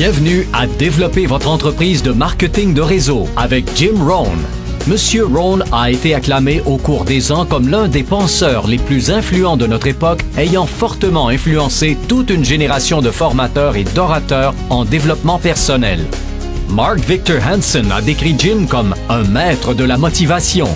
Bienvenue à Développer votre entreprise de marketing de réseau avec Jim Rohn. Monsieur Rohn a été acclamé au cours des ans comme l'un des penseurs les plus influents de notre époque, ayant fortement influencé toute une génération de formateurs et d'orateurs en développement personnel. Mark Victor Hansen a décrit Jim comme un maître de la motivation.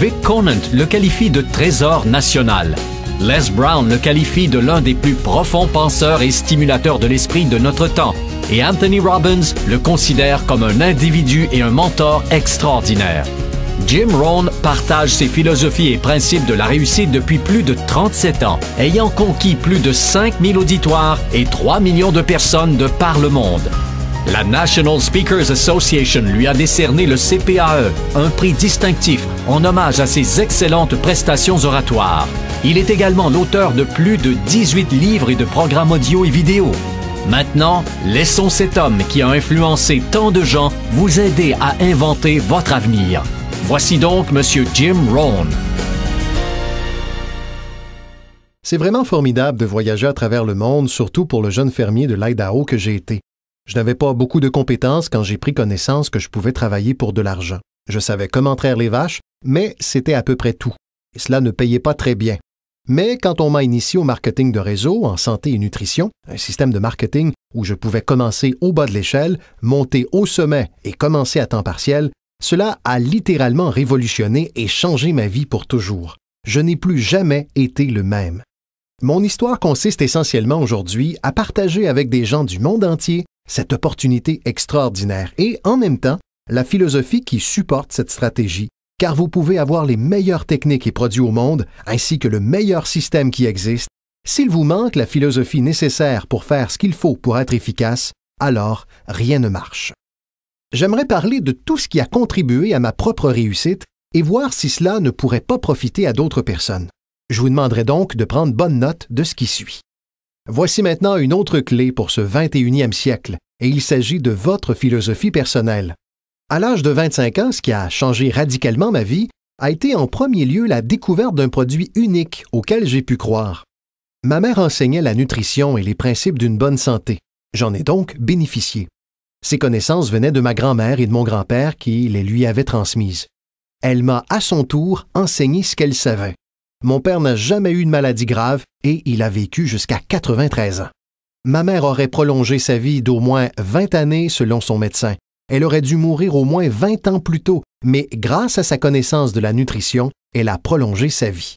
Vic Conant le qualifie de trésor national. Les Brown le qualifie de l'un des plus profonds penseurs et stimulateurs de l'esprit de notre temps. Et Anthony Robbins le considère comme un individu et un mentor extraordinaire. Jim Rohn partage ses philosophies et principes de la réussite depuis plus de 37 ans, ayant conquis plus de 5000 auditoires et 3 millions de personnes de par le monde. La National Speakers Association lui a décerné le CPAE, un prix distinctif en hommage à ses excellentes prestations oratoires. Il est également l'auteur de plus de 18 livres et de programmes audio et vidéo. Maintenant, laissons cet homme qui a influencé tant de gens vous aider à inventer votre avenir. Voici donc Monsieur Jim Rohn. C'est vraiment formidable de voyager à travers le monde, surtout pour le jeune fermier de l'Idaho que j'ai été. Je n'avais pas beaucoup de compétences quand j'ai pris connaissance que je pouvais travailler pour de l'argent. Je savais comment traire les vaches, mais c'était à peu près tout. Et cela ne payait pas très bien. Mais quand on m'a initié au marketing de réseau, en santé et nutrition, un système de marketing où je pouvais commencer au bas de l'échelle, monter au sommet et commencer à temps partiel, cela a littéralement révolutionné et changé ma vie pour toujours. Je n'ai plus jamais été le même. Mon histoire consiste essentiellement aujourd'hui à partager avec des gens du monde entier cette opportunité extraordinaire et, en même temps, la philosophie qui supporte cette stratégie, car vous pouvez avoir les meilleures techniques et produits au monde, ainsi que le meilleur système qui existe. S'il vous manque la philosophie nécessaire pour faire ce qu'il faut pour être efficace, alors rien ne marche. J'aimerais parler de tout ce qui a contribué à ma propre réussite et voir si cela ne pourrait pas profiter à d'autres personnes. Je vous demanderai donc de prendre bonne note de ce qui suit. Voici maintenant une autre clé pour ce 21e siècle, et il s'agit de votre philosophie personnelle. À l'âge de 25 ans, ce qui a changé radicalement ma vie a été en premier lieu la découverte d'un produit unique auquel j'ai pu croire. Ma mère enseignait la nutrition et les principes d'une bonne santé. J'en ai donc bénéficié. Ces connaissances venaient de ma grand-mère et de mon grand-père qui les lui avaient transmises. Elle m'a à son tour enseigné ce qu'elle savait. Mon père n'a jamais eu de maladie grave et il a vécu jusqu'à 93 ans. Ma mère aurait prolongé sa vie d'au moins 20 années selon son médecin. Elle aurait dû mourir au moins 20 ans plus tôt, mais grâce à sa connaissance de la nutrition, elle a prolongé sa vie.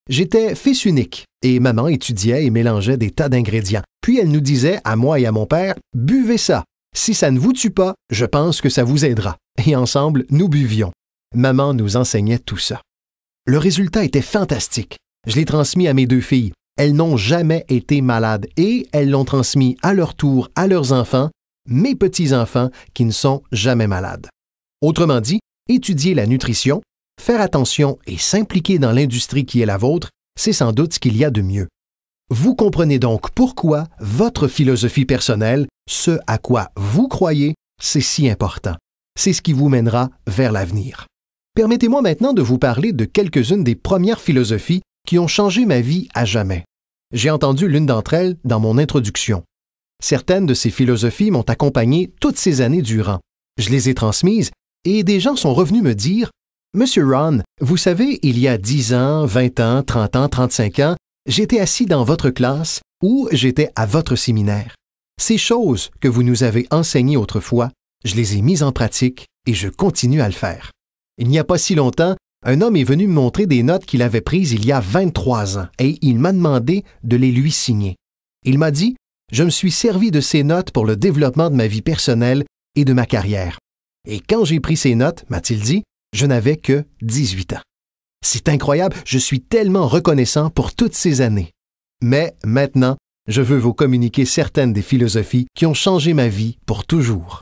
J'étais fils unique et maman étudiait et mélangeait des tas d'ingrédients. Puis elle nous disait, à moi et à mon père, « Buvez ça. Si ça ne vous tue pas, je pense que ça vous aidera. » Et ensemble, nous buvions. Maman nous enseignait tout ça. Le résultat était fantastique. Je l'ai transmis à mes 2 filles. Elles n'ont jamais été malades et elles l'ont transmis à leur tour à leurs enfants, mes petits-enfants qui ne sont jamais malades. Autrement dit, étudier la nutrition, faire attention et s'impliquer dans l'industrie qui est la vôtre, c'est sans doute ce qu'il y a de mieux. Vous comprenez donc pourquoi votre philosophie personnelle, ce à quoi vous croyez, c'est si important. C'est ce qui vous mènera vers l'avenir. Permettez-moi maintenant de vous parler de quelques-unes des premières philosophies qui ont changé ma vie à jamais. J'ai entendu l'une d'entre elles dans mon introduction. Certaines de ces philosophies m'ont accompagné toutes ces années durant. Je les ai transmises et des gens sont revenus me dire « Monsieur Rohn, vous savez, il y a 10 ans, 20 ans, 30 ans, 35 ans, j'étais assis dans votre classe ou j'étais à votre séminaire. Ces choses que vous nous avez enseignées autrefois, je les ai mises en pratique et je continue à le faire. » Il n'y a pas si longtemps, un homme est venu me montrer des notes qu'il avait prises il y a 23 ans et il m'a demandé de les lui signer. Il m'a dit « Je me suis servi de ces notes pour le développement de ma vie personnelle et de ma carrière. Et quand j'ai pris ces notes, m'a-t-il dit, je n'avais que 18 ans. C'est incroyable, je suis tellement reconnaissant pour toutes ces années. Mais maintenant, je veux vous communiquer certaines des philosophies qui ont changé ma vie pour toujours.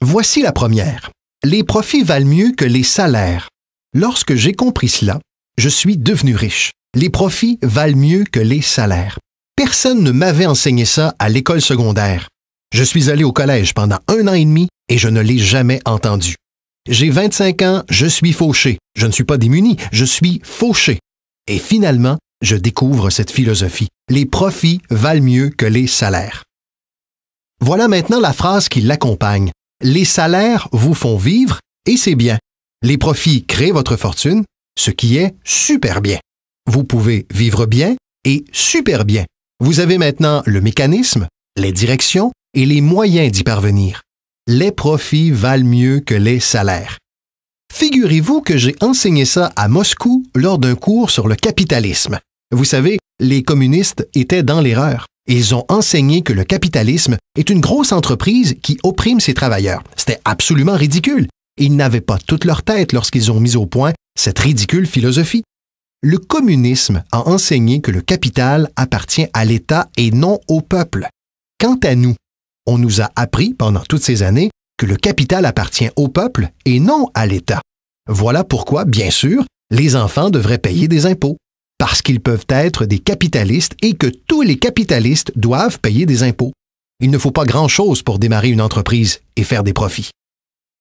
Voici la première. Les profits valent mieux que les salaires. Lorsque j'ai compris cela, je suis devenu riche. Les profits valent mieux que les salaires. Personne ne m'avait enseigné ça à l'école secondaire. Je suis allé au collège pendant 1 an et demi et je ne l'ai jamais entendu. J'ai 25 ans, je suis fauché. Je ne suis pas démuni, je suis fauché. Et finalement, je découvre cette philosophie. Les profits valent mieux que les salaires. Voilà maintenant la phrase qui l'accompagne. Les salaires vous font vivre et c'est bien. Les profits créent votre fortune, ce qui est super bien. Vous pouvez vivre bien et super bien. Vous avez maintenant le mécanisme, les directions et les moyens d'y parvenir. Les profits valent mieux que les salaires. Figurez-vous que j'ai enseigné ça à Moscou lors d'un cours sur le capitalisme. Vous savez, les communistes étaient dans l'erreur. Ils ont enseigné que le capitalisme est une grosse entreprise qui opprime ses travailleurs. C'était absolument ridicule. Ils n'avaient pas toute leur tête lorsqu'ils ont mis au point cette ridicule philosophie. Le communisme a enseigné que le capital appartient à l'État et non au peuple. Quant à nous, on nous a appris pendant toutes ces années que le capital appartient au peuple et non à l'État. Voilà pourquoi, bien sûr, les enfants devraient payer des impôts, parce qu'ils peuvent être des capitalistes et que tous les capitalistes doivent payer des impôts. Il ne faut pas grand-chose pour démarrer une entreprise et faire des profits.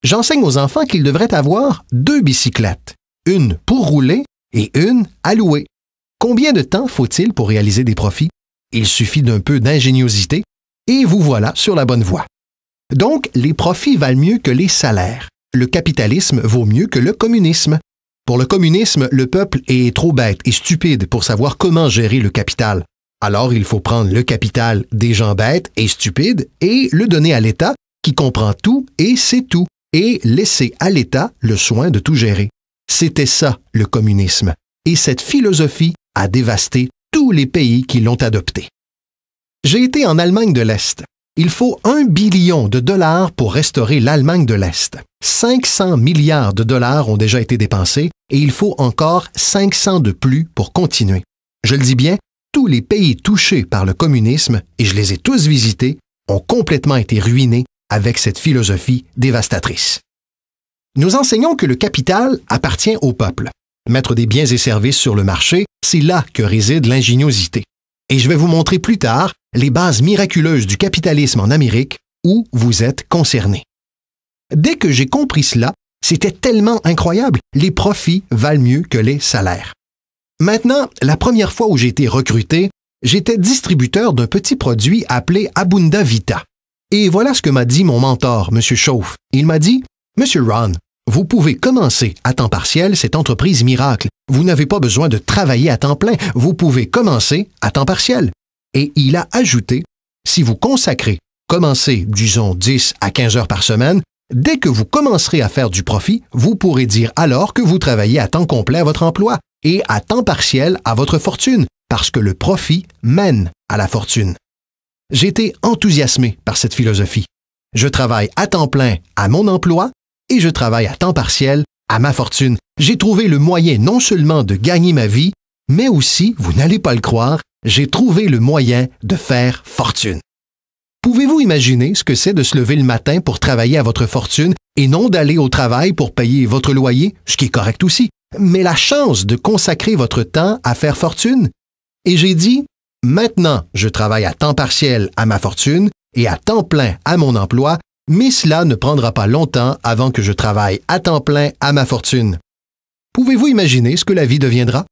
J'enseigne aux enfants qu'ils devraient avoir 2 bicyclettes, une pour rouler et une à louer. Combien de temps faut-il pour réaliser des profits? Il suffit d'un peu d'ingéniosité et vous voilà sur la bonne voie. Donc, les profits valent mieux que les salaires. Le capitalisme vaut mieux que le communisme. Pour le communisme, le peuple est trop bête et stupide pour savoir comment gérer le capital. Alors, il faut prendre le capital des gens bêtes et stupides et le donner à l'État qui comprend tout et sait tout, et laisser à l'État le soin de tout gérer. C'était ça, le communisme. Et cette philosophie a dévasté tous les pays qui l'ont adoptée. J'ai été en Allemagne de l'Est. Il faut 1 billion de dollars pour restaurer l'Allemagne de l'Est. 500 milliards de dollars ont déjà été dépensés et il faut encore 500 de plus pour continuer. Je le dis bien, tous les pays touchés par le communisme, et je les ai tous visités, ont complètement été ruinés avec cette philosophie dévastatrice. Nous enseignons que le capital appartient au peuple. Mettre des biens et services sur le marché, c'est là que réside l'ingéniosité. Et je vais vous montrer plus tard les bases miraculeuses du capitalisme en Amérique où vous êtes concernés. Dès que j'ai compris cela, c'était tellement incroyable, les profits valent mieux que les salaires. Maintenant, la première fois où j'ai été recruté, j'étais distributeur d'un petit produit appelé Abunda Vita. Et voilà ce que m'a dit mon mentor, M. Chauffe. Il m'a dit « Monsieur Ron, vous pouvez commencer à temps partiel cette entreprise miracle. Vous n'avez pas besoin de travailler à temps plein. Vous pouvez commencer à temps partiel. » Et il a ajouté « Si vous consacrez, commencez, disons, 10 à 15 heures par semaine, dès que vous commencerez à faire du profit, vous pourrez dire alors que vous travaillez à temps complet à votre emploi et à temps partiel à votre fortune, parce que le profit mène à la fortune. » J'ai été enthousiasmé par cette philosophie. Je travaille à temps plein à mon emploi et je travaille à temps partiel à ma fortune. J'ai trouvé le moyen non seulement de gagner ma vie, mais aussi, vous n'allez pas le croire, j'ai trouvé le moyen de faire fortune. Pouvez-vous imaginer ce que c'est de se lever le matin pour travailler à votre fortune et non d'aller au travail pour payer votre loyer, ce qui est correct aussi, mais la chance de consacrer votre temps à faire fortune? Et j'ai dit, maintenant, je travaille à temps partiel à ma fortune et à temps plein à mon emploi, mais cela ne prendra pas longtemps avant que je travaille à temps plein à ma fortune. Pouvez-vous imaginer ce que la vie deviendra?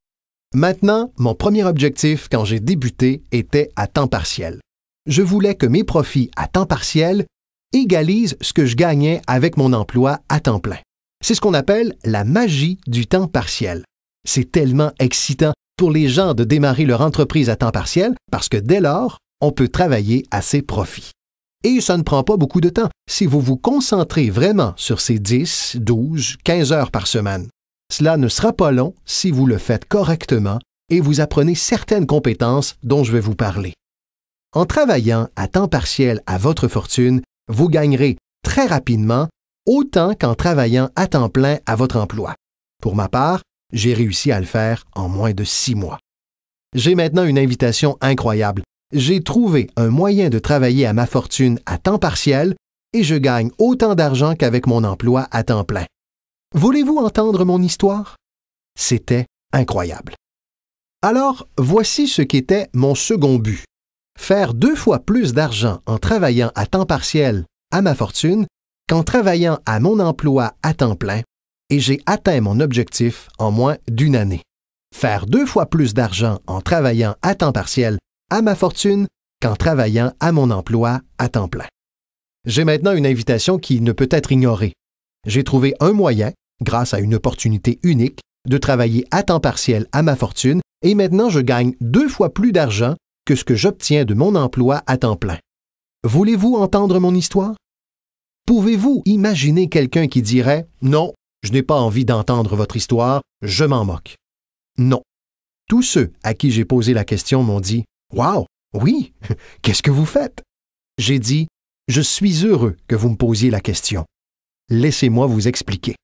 Maintenant, mon premier objectif quand j'ai débuté était à temps partiel. Je voulais que mes profits à temps partiel égalisent ce que je gagnais avec mon emploi à temps plein. C'est ce qu'on appelle la magie du temps partiel. C'est tellement excitant pour les gens de démarrer leur entreprise à temps partiel parce que dès lors, on peut travailler à ses profits. Et ça ne prend pas beaucoup de temps si vous vous concentrez vraiment sur ces 10, 12, 15 heures par semaine. Cela ne sera pas long si vous le faites correctement et vous apprenez certaines compétences dont je vais vous parler. En travaillant à temps partiel à votre fortune, vous gagnerez très rapidement autant qu'en travaillant à temps plein à votre emploi. Pour ma part, j'ai réussi à le faire en moins de 6 mois. J'ai maintenant une invitation incroyable. J'ai trouvé un moyen de travailler à ma fortune à temps partiel et je gagne autant d'argent qu'avec mon emploi à temps plein. Voulez-vous entendre mon histoire? C'était incroyable. Alors, voici ce qu'était mon second but. Faire 2 fois plus d'argent en travaillant à temps partiel à ma fortune qu'en travaillant à mon emploi à temps plein, et j'ai atteint mon objectif en moins d'1 année. Faire 2 fois plus d'argent en travaillant à temps partiel à ma fortune qu'en travaillant à mon emploi à temps plein. J'ai maintenant une invitation qui ne peut être ignorée. J'ai trouvé un moyen, grâce à une opportunité unique, de travailler à temps partiel à ma fortune et maintenant je gagne 2 fois plus d'argent que ce que j'obtiens de mon emploi à temps plein. Voulez-vous entendre mon histoire? Pouvez-vous imaginer quelqu'un qui dirait « Non, je n'ai pas envie d'entendre votre histoire, je m'en moque. » Non. Tous ceux à qui j'ai posé la question m'ont dit « Wow, oui, qu'est-ce que vous faites? » J'ai dit « Je suis heureux que vous me posiez la question. Laissez-moi vous expliquer. »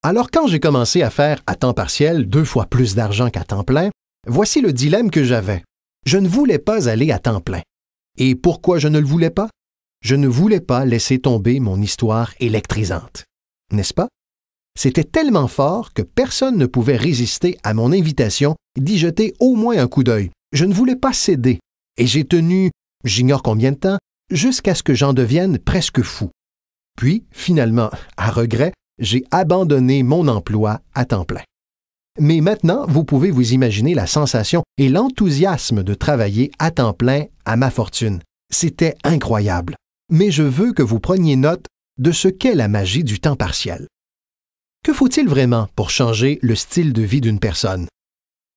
Alors quand j'ai commencé à faire à temps partiel 2 fois plus d'argent qu'à temps plein, voici le dilemme que j'avais. Je ne voulais pas aller à temps plein. Et pourquoi je ne le voulais pas? Je ne voulais pas laisser tomber mon histoire électrisante. N'est-ce pas? C'était tellement fort que personne ne pouvait résister à mon invitation d'y jeter au moins un coup d'œil. Je ne voulais pas céder. Et j'ai tenu, j'ignore combien de temps, jusqu'à ce que j'en devienne presque fou. Puis, finalement, à regret, j'ai abandonné mon emploi à temps plein. Mais maintenant, vous pouvez vous imaginer la sensation et l'enthousiasme de travailler à temps plein à ma fortune. C'était incroyable. Mais je veux que vous preniez note de ce qu'est la magie du temps partiel. Que faut-il vraiment pour changer le style de vie d'une personne?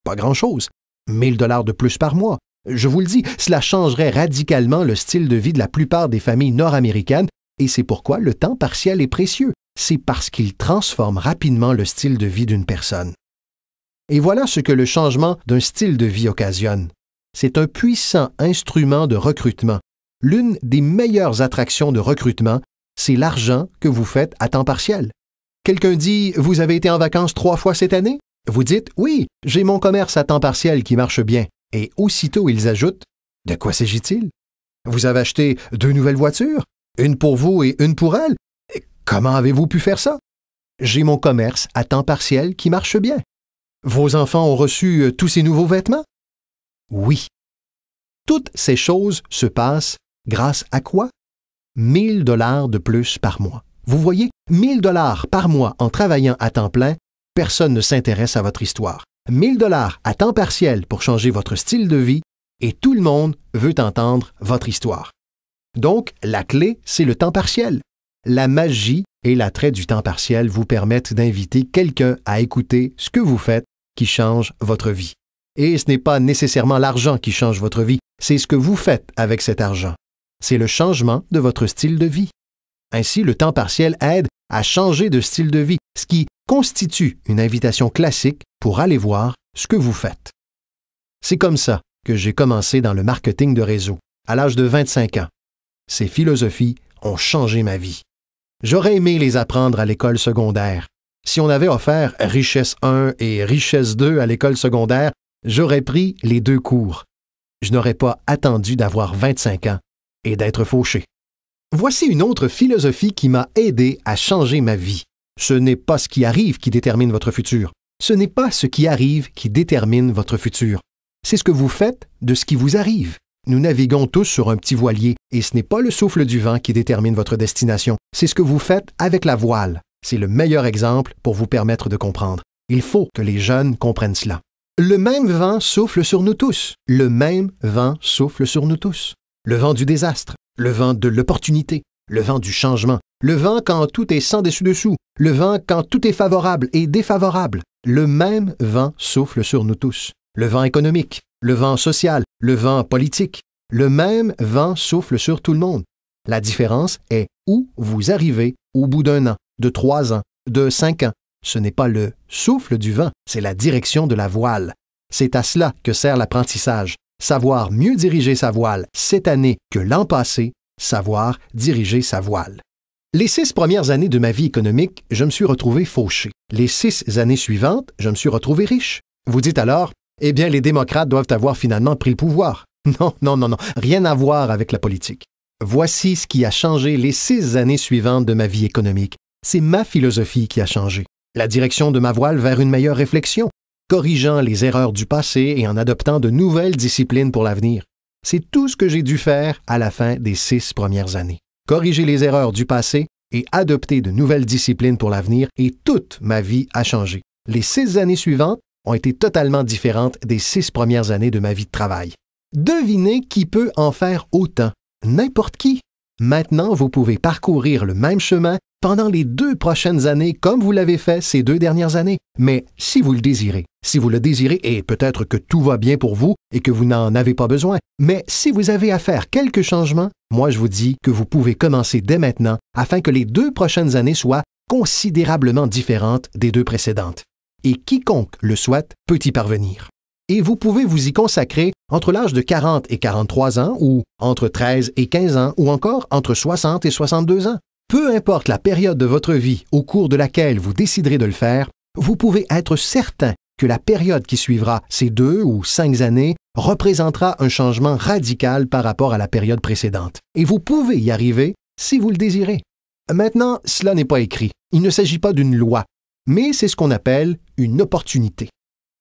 Pas grand-chose. 1 000 $ de plus par mois. Je vous le dis, cela changerait radicalement le style de vie de la plupart des familles nord-américaines et c'est pourquoi le temps partiel est précieux. C'est parce qu'il transforme rapidement le style de vie d'une personne. Et voilà ce que le changement d'un style de vie occasionne. C'est un puissant instrument de recrutement. L'une des meilleures attractions de recrutement, c'est l'argent que vous faites à temps partiel. Quelqu'un dit « Vous avez été en vacances 3 fois cette année? » Vous dites « Oui, j'ai mon commerce à temps partiel qui marche bien. » Et aussitôt ils ajoutent « De quoi s'agit-il? Vous avez acheté 2 nouvelles voitures? Une pour vous et une pour elle? Comment avez-vous pu faire ça? J'ai mon commerce à temps partiel qui marche bien. Vos enfants ont reçu tous ces nouveaux vêtements? Oui. Toutes ces choses se passent grâce à quoi? 1 000 $ de plus par mois. Vous voyez, 1 000 $ par mois en travaillant à temps plein, personne ne s'intéresse à votre histoire. 1 000 $ à temps partiel pour changer votre style de vie et tout le monde veut entendre votre histoire. Donc, la clé, c'est le temps partiel. La magie et l'attrait du temps partiel vous permettent d'inviter quelqu'un à écouter ce que vous faites qui change votre vie. Et ce n'est pas nécessairement l'argent qui change votre vie, c'est ce que vous faites avec cet argent. C'est le changement de votre style de vie. Ainsi, le temps partiel aide à changer de style de vie, ce qui constitue une invitation classique pour aller voir ce que vous faites. C'est comme ça que j'ai commencé dans le marketing de réseau, à l'âge de 25 ans. Ces philosophies ont changé ma vie. J'aurais aimé les apprendre à l'école secondaire. Si on avait offert Richesse 1 et Richesse 2 à l'école secondaire, j'aurais pris les 2 cours. Je n'aurais pas attendu d'avoir 25 ans et d'être fauché. Voici une autre philosophie qui m'a aidé à changer ma vie. Ce n'est pas ce qui arrive qui détermine votre futur. Ce n'est pas ce qui arrive qui détermine votre futur. C'est ce que vous faites de ce qui vous arrive. Nous naviguons tous sur un petit voilier et ce n'est pas le souffle du vent qui détermine votre destination. C'est ce que vous faites avec la voile. C'est le meilleur exemple pour vous permettre de comprendre. Il faut que les jeunes comprennent cela. Le même vent souffle sur nous tous. Le même vent souffle sur nous tous. Le vent du désastre, le vent de l'opportunité, le vent du changement, le vent quand tout est sans dessus-dessous, le vent quand tout est favorable et défavorable. Le même vent souffle sur nous tous. Le vent économique, le vent social, le vent politique. Le même vent souffle sur tout le monde. La différence est où vous arrivez au bout d'1 an, de 3 ans, de 5 ans. Ce n'est pas le souffle du vent, c'est la direction de la voile. C'est à cela que sert l'apprentissage. Savoir mieux diriger sa voile cette année que l'an passé, savoir diriger sa voile. Les 6 premières années de ma vie économique, je me suis retrouvé fauché. Les 6 années suivantes, je me suis retrouvé riche. Vous dites alors, eh bien, les démocrates doivent avoir finalement pris le pouvoir. Non, rien à voir avec la politique. Voici ce qui a changé les 6 années suivantes de ma vie économique. C'est ma philosophie qui a changé. La direction de ma voile vers une meilleure réflexion, corrigeant les erreurs du passé et en adoptant de nouvelles disciplines pour l'avenir. C'est tout ce que j'ai dû faire à la fin des 6 premières années. Corriger les erreurs du passé et adopter de nouvelles disciplines pour l'avenir et toute ma vie a changé. Les 6 années suivantes ont été totalement différentes des 6 premières années de ma vie de travail. Devinez qui peut en faire autant? N'importe qui. Maintenant, vous pouvez parcourir le même chemin pendant les 2 prochaines années comme vous l'avez fait ces 2 dernières années. Mais si vous le désirez, et peut-être que tout va bien pour vous et que vous n'en avez pas besoin, mais si vous avez à faire quelques changements, moi je vous dis que vous pouvez commencer dès maintenant afin que les 2 prochaines années soient considérablement différentes des 2 précédentes. Et quiconque le souhaite peut y parvenir. Et vous pouvez vous y consacrer entre l'âge de 40 et 43 ans, ou entre 13 et 15 ans, ou encore entre 60 et 62 ans. Peu importe la période de votre vie au cours de laquelle vous déciderez de le faire, vous pouvez être certain que la période qui suivra ces 2 ou 5 années représentera un changement radical par rapport à la période précédente. Et vous pouvez y arriver si vous le désirez. Maintenant, cela n'est pas écrit. Il ne s'agit pas d'une loi, mais c'est ce qu'on appelle une opportunité.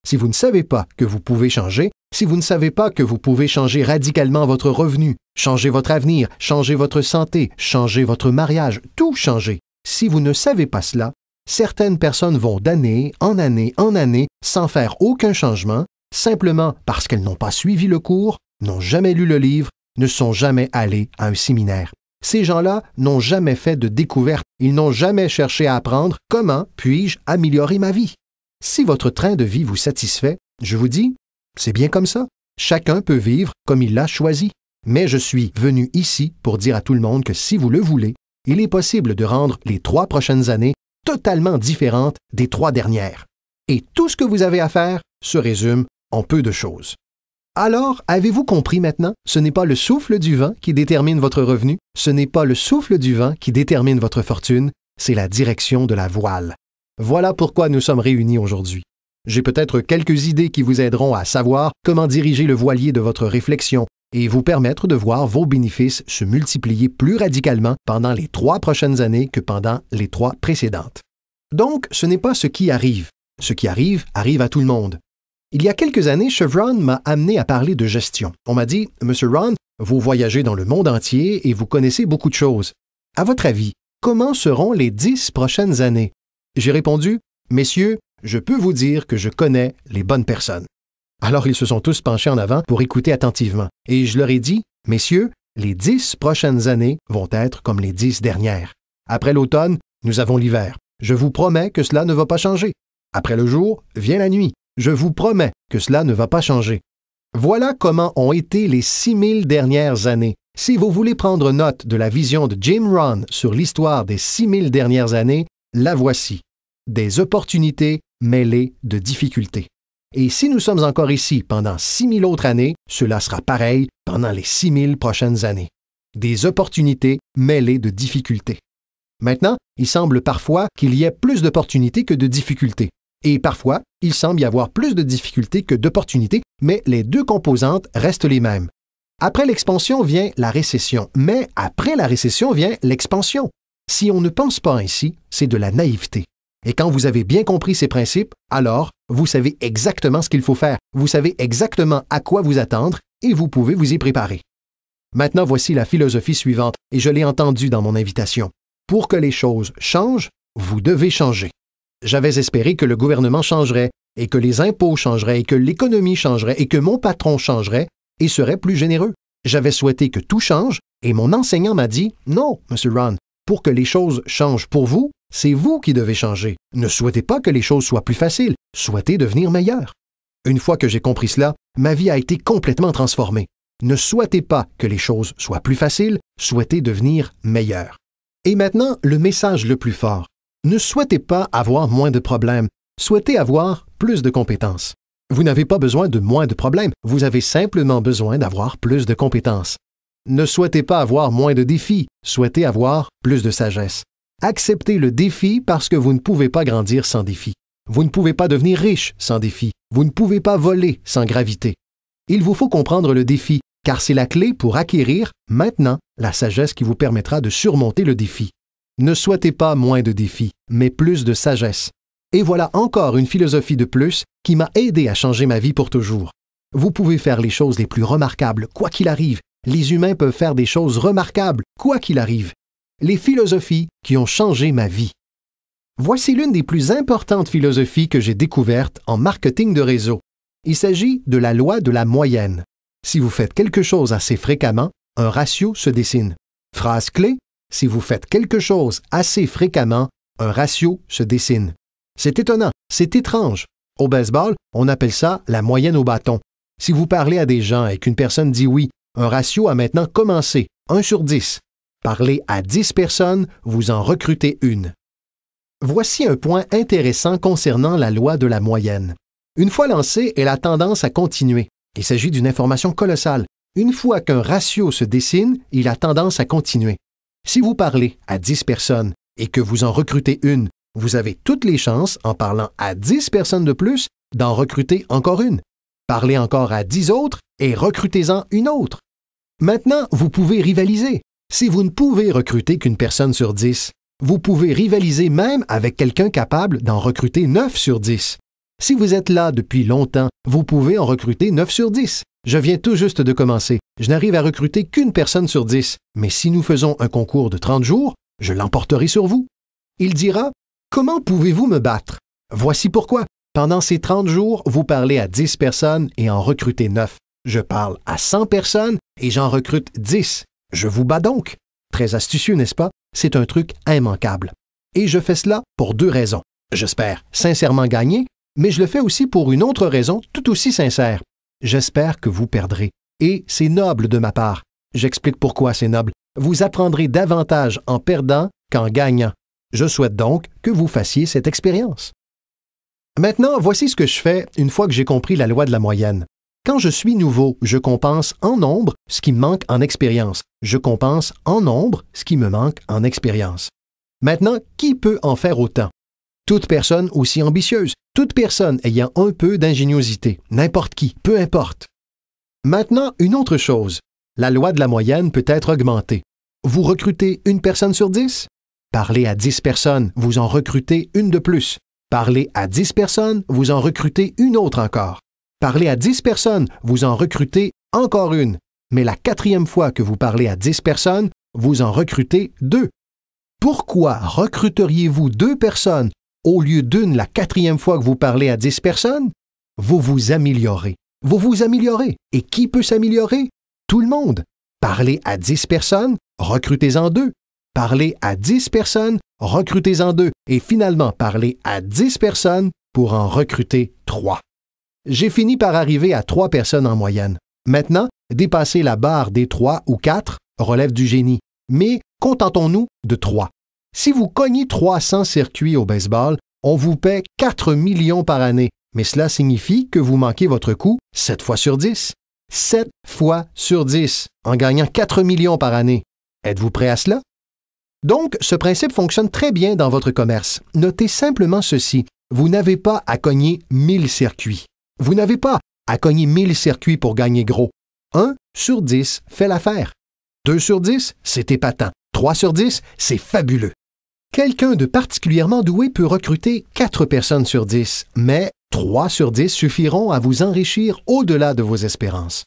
Si vous ne savez pas que vous pouvez changer, si vous ne savez pas que vous pouvez changer radicalement votre revenu, changer votre avenir, changer votre santé, changer votre mariage, tout changer, si vous ne savez pas cela, certaines personnes vont d'année en année en année sans faire aucun changement, simplement parce qu'elles n'ont pas suivi le cours, n'ont jamais lu le livre, ne sont jamais allées à un séminaire. Ces gens-là n'ont jamais fait de découverte, ils n'ont jamais cherché à apprendre comment puis-je améliorer ma vie. Si votre train de vie vous satisfait, je vous dis, c'est bien comme ça. Chacun peut vivre comme il l'a choisi. Mais je suis venu ici pour dire à tout le monde que si vous le voulez, il est possible de rendre les 3 prochaines années totalement différentes des 3 dernières. Et tout ce que vous avez à faire se résume en peu de choses. Alors, avez-vous compris maintenant? Ce n'est pas le souffle du vent qui détermine votre revenu, ce n'est pas le souffle du vent qui détermine votre fortune, c'est la direction de la voile. Voilà pourquoi nous sommes réunis aujourd'hui. J'ai peut-être quelques idées qui vous aideront à savoir comment diriger le voilier de votre réflexion et vous permettre de voir vos bénéfices se multiplier plus radicalement pendant les 3 prochaines années que pendant les 3 précédentes. Donc, ce n'est pas ce qui arrive. Ce qui arrive, arrive à tout le monde. Il y a quelques années, Chevron m'a amené à parler de gestion. On m'a dit, « Monsieur Ron, vous voyagez dans le monde entier et vous connaissez beaucoup de choses. À votre avis, comment seront les 10 prochaines années? » J'ai répondu, « Messieurs, je peux vous dire que je connais les bonnes personnes. » Alors ils se sont tous penchés en avant pour écouter attentivement. Et je leur ai dit, « Messieurs, les 10 prochaines années vont être comme les 10 dernières. Après l'automne, nous avons l'hiver. Je vous promets que cela ne va pas changer. Après le jour, vient la nuit. Je vous promets que cela ne va pas changer. » Voilà comment ont été les 6000 dernières années. Si vous voulez prendre note de la vision de Jim Rohn sur l'histoire des 6000 dernières années, la voici. Des opportunités mêlées de difficultés. Et si nous sommes encore ici pendant 6000 autres années, cela sera pareil pendant les 6000 prochaines années. Des opportunités mêlées de difficultés. Maintenant, il semble parfois qu'il y ait plus d'opportunités que de difficultés. Et parfois, il semble y avoir plus de difficultés que d'opportunités, mais les 2 composantes restent les mêmes. Après l'expansion vient la récession, mais après la récession vient l'expansion. Si on ne pense pas ainsi, c'est de la naïveté. Et quand vous avez bien compris ces principes, alors vous savez exactement ce qu'il faut faire, vous savez exactement à quoi vous attendre et vous pouvez vous y préparer. Maintenant, voici la philosophie suivante, et je l'ai entendue dans mon invitation. Pour que les choses changent, vous devez changer. J'avais espéré que le gouvernement changerait, et que les impôts changeraient, et que l'économie changerait, et que mon patron changerait et serait plus généreux. J'avais souhaité que tout change, et mon enseignant m'a dit « Non, M. Ron, pour que les choses changent pour vous, c'est vous qui devez changer. Ne souhaitez pas que les choses soient plus faciles, souhaitez devenir meilleur. » Une fois que j'ai compris cela, ma vie a été complètement transformée. Ne souhaitez pas que les choses soient plus faciles, souhaitez devenir meilleur. Et maintenant, le message le plus fort. Ne souhaitez pas avoir moins de problèmes, souhaitez avoir plus de compétences. Vous n'avez pas besoin de moins de problèmes, vous avez simplement besoin d'avoir plus de compétences. Ne souhaitez pas avoir moins de défis, souhaitez avoir plus de sagesse. Acceptez le défi parce que vous ne pouvez pas grandir sans défi. Vous ne pouvez pas devenir riche sans défi. Vous ne pouvez pas voler sans gravité. Il vous faut comprendre le défi, car c'est la clé pour acquérir, maintenant, la sagesse qui vous permettra de surmonter le défi. Ne souhaitez pas moins de défis, mais plus de sagesse. Et voilà encore une philosophie de plus qui m'a aidé à changer ma vie pour toujours. Vous pouvez faire les choses les plus remarquables, quoi qu'il arrive. Les humains peuvent faire des choses remarquables, quoi qu'il arrive. Les philosophies qui ont changé ma vie. Voici l'une des plus importantes philosophies que j'ai découvertes en marketing de réseau. Il s'agit de la loi de la moyenne. Si vous faites quelque chose assez fréquemment, un ratio se dessine. Phrase clé, si vous faites quelque chose assez fréquemment, un ratio se dessine. C'est étonnant, c'est étrange. Au baseball, on appelle ça la moyenne au bâton. Si vous parlez à des gens et qu'une personne dit oui, un ratio a maintenant commencé, 1 sur 10. Parlez à 10 personnes, vous en recrutez une. Voici un point intéressant concernant la loi de la moyenne. Une fois lancée, elle a tendance à continuer. Il s'agit d'une information colossale. Une fois qu'un ratio se dessine, il a tendance à continuer. Si vous parlez à 10 personnes et que vous en recrutez une, vous avez toutes les chances, en parlant à 10 personnes de plus, d'en recruter encore une. Parlez encore à 10 autres et recrutez-en une autre. Maintenant, vous pouvez rivaliser. Si vous ne pouvez recruter qu'une personne sur 10, vous pouvez rivaliser même avec quelqu'un capable d'en recruter 9 sur 10. Si vous êtes là depuis longtemps, vous pouvez en recruter 9 sur 10. Je viens tout juste de commencer. Je n'arrive à recruter qu'une personne sur 10. Mais si nous faisons un concours de 30 jours, je l'emporterai sur vous. Il dira « Comment pouvez-vous me battre? » Voici pourquoi. Pendant ces 30 jours, vous parlez à 10 personnes et en recrutez 9. Je parle à 100 personnes et j'en recrute 10. Je vous bats donc. Très astucieux, n'est-ce pas? C'est un truc immanquable. Et je fais cela pour 2 raisons. J'espère sincèrement gagner, mais je le fais aussi pour une autre raison tout aussi sincère. J'espère que vous perdrez. Et c'est noble de ma part. J'explique pourquoi c'est noble. Vous apprendrez davantage en perdant qu'en gagnant. Je souhaite donc que vous fassiez cette expérience. Maintenant, voici ce que je fais une fois que j'ai compris la loi de la moyenne. Quand je suis nouveau, je compense en nombre ce qui me manque en expérience. Je compense en nombre ce qui me manque en expérience. Maintenant, qui peut en faire autant? Toute personne aussi ambitieuse, toute personne ayant un peu d'ingéniosité, n'importe qui, peu importe. Maintenant, une autre chose. La loi de la moyenne peut être augmentée. Vous recrutez une personne sur 10? Parlez à 10 personnes, vous en recrutez une de plus. Parlez à 10 personnes, vous en recrutez une autre encore. Parlez à 10 personnes, vous en recrutez encore une. Mais la 4e fois que vous parlez à 10 personnes, vous en recrutez 2. Pourquoi recruteriez-vous 2 personnes au lieu d'une la 4e fois que vous parlez à 10 personnes? Vous vous améliorez. Vous vous améliorez. Et qui peut s'améliorer? Tout le monde. Parlez à 10 personnes, recrutez-en 2. Parlez à 10 personnes, recrutez-en 2. Et finalement, parlez à 10 personnes pour en recruter 3. J'ai fini par arriver à 3 personnes en moyenne. Maintenant, dépasser la barre des 3 ou 4 relève du génie. Mais contentons-nous de 3. Si vous cognez 300 circuits au baseball, on vous paie 4 millions par année. Mais cela signifie que vous manquez votre coup 7 fois sur 10. 7 fois sur 10, en gagnant 4 millions par année. Êtes-vous prêt à cela? Donc, ce principe fonctionne très bien dans votre commerce. Notez simplement ceci. Vous n'avez pas à cogner 1000 circuits. Vous n'avez pas à cogner 1000 circuits pour gagner gros. 1 sur 10 fait l'affaire. 2 sur 10, c'est épatant. 3 sur 10, c'est fabuleux. Quelqu'un de particulièrement doué peut recruter 4 personnes sur 10, mais 3 sur 10 suffiront à vous enrichir au-delà de vos espérances.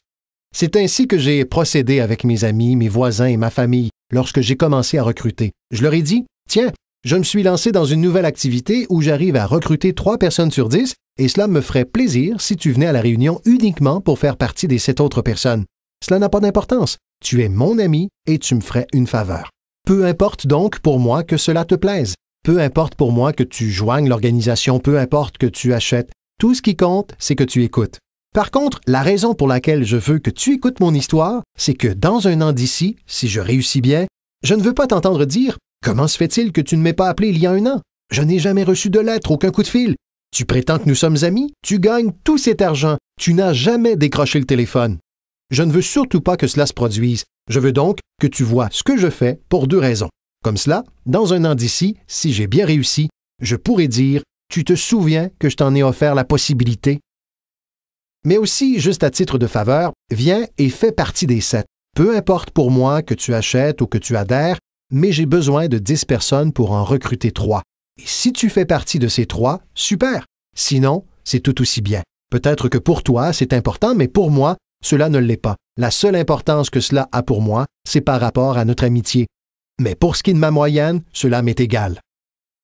C'est ainsi que j'ai procédé avec mes amis, mes voisins et ma famille lorsque j'ai commencé à recruter. Je leur ai dit, tiens, je me suis lancé dans une nouvelle activité où j'arrive à recruter 3 personnes sur 10 et cela me ferait plaisir si tu venais à la réunion uniquement pour faire partie des 7 autres personnes. Cela n'a pas d'importance. Tu es mon ami et tu me ferais une faveur. Peu importe donc pour moi que cela te plaise. Peu importe pour moi que tu joignes l'organisation, peu importe que tu achètes. Tout ce qui compte, c'est que tu écoutes. Par contre, la raison pour laquelle je veux que tu écoutes mon histoire, c'est que dans 1 an d'ici, si je réussis bien, je ne veux pas t'entendre dire « Comment se fait-il que tu ne m'aies pas appelé il y a 1 an? Je n'ai jamais reçu de lettre, aucun coup de fil. Tu prétends que nous sommes amis? Tu gagnes tout cet argent. Tu n'as jamais décroché le téléphone. » Je ne veux surtout pas que cela se produise. Je veux donc que tu vois ce que je fais pour 2 raisons. Comme cela, dans 1 an d'ici, si j'ai bien réussi, je pourrais dire « Tu te souviens que je t'en ai offert la possibilité? » Mais aussi, juste à titre de faveur, viens et fais partie des 7. Peu importe pour moi que tu achètes ou que tu adhères, mais j'ai besoin de 10 personnes pour en recruter 3. Et si tu fais partie de ces 3, super. Sinon, c'est tout aussi bien. Peut-être que pour toi, c'est important, mais pour moi, cela ne l'est pas. La seule importance que cela a pour moi, c'est par rapport à notre amitié. Mais pour ce qui est de ma moyenne, cela m'est égal.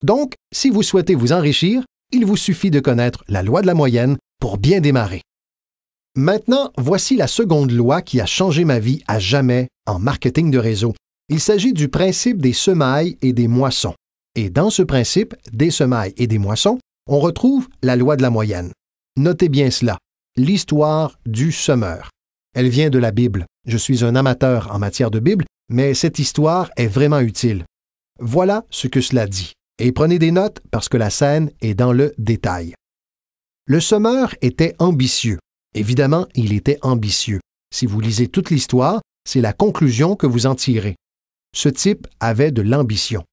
Donc, si vous souhaitez vous enrichir, il vous suffit de connaître la loi de la moyenne pour bien démarrer. Maintenant, voici la seconde loi qui a changé ma vie à jamais en marketing de réseau. Il s'agit du principe des semailles et des moissons. Et dans ce principe des semailles et des moissons, on retrouve la loi de la moyenne. Notez bien cela, l'histoire du semeur. Elle vient de la Bible. Je suis un amateur en matière de Bible, mais cette histoire est vraiment utile. Voilà ce que cela dit. Et prenez des notes parce que la scène est dans le détail. Le semeur était ambitieux. Évidemment, il était ambitieux. Si vous lisez toute l'histoire, c'est la conclusion que vous en tirez. Ce type avait de l'ambition.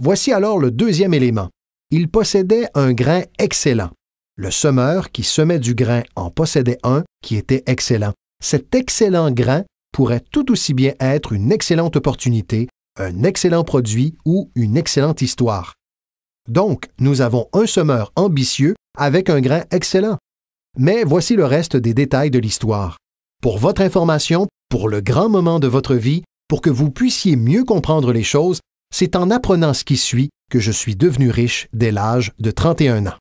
Voici alors le deuxième élément. Il possédait un grain excellent. Le semeur qui semait du grain en possédait un qui était excellent. Cet excellent grain pourrait tout aussi bien être une excellente opportunité, un excellent produit ou une excellente histoire. Donc, nous avons un semeur ambitieux avec un grain excellent. Mais voici le reste des détails de l'histoire. Pour votre information, pour le grand moment de votre vie, pour que vous puissiez mieux comprendre les choses, c'est en apprenant ce qui suit que je suis devenu riche dès l'âge de 31 ans.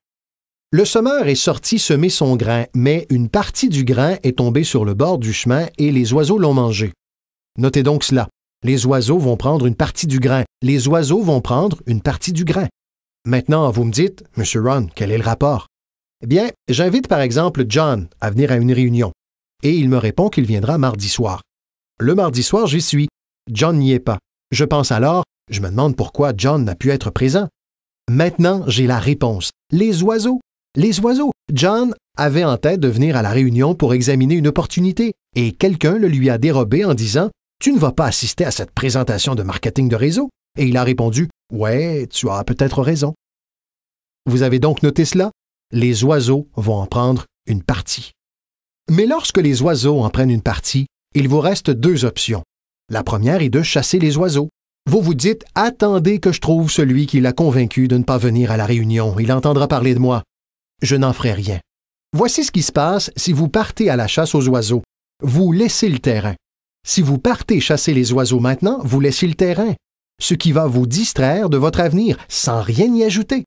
Le semeur est sorti semer son grain, mais une partie du grain est tombée sur le bord du chemin et les oiseaux l'ont mangé. Notez donc cela. Les oiseaux vont prendre une partie du grain. Les oiseaux vont prendre une partie du grain. Maintenant, vous me dites, M. Ron, quel est le rapport? Eh bien, j'invite par exemple John à venir à une réunion, et il me répond qu'il viendra mardi soir. Le mardi soir, j'y suis. John n'y est pas. Je pense alors, je me demande pourquoi John n'a pu être présent. Maintenant, j'ai la réponse. Les oiseaux. Les oiseaux. John avait en tête de venir à la réunion pour examiner une opportunité, et quelqu'un le lui a dérobé en disant « Tu ne vas pas assister à cette présentation de marketing de réseau ?» Et il a répondu « Ouais, tu as peut-être raison. » Vous avez donc noté cela? Les oiseaux vont en prendre une partie. Mais lorsque les oiseaux en prennent une partie, il vous reste deux options. La première est de chasser les oiseaux. Vous vous dites « Attendez que je trouve celui qui l'a convaincu de ne pas venir à la réunion. Il entendra parler de moi. » Je n'en ferai rien. Voici ce qui se passe si vous partez à la chasse aux oiseaux. Vous laissez le terrain. Si vous partez chasser les oiseaux maintenant, vous laissez le terrain, ce qui va vous distraire de votre avenir sans rien y ajouter.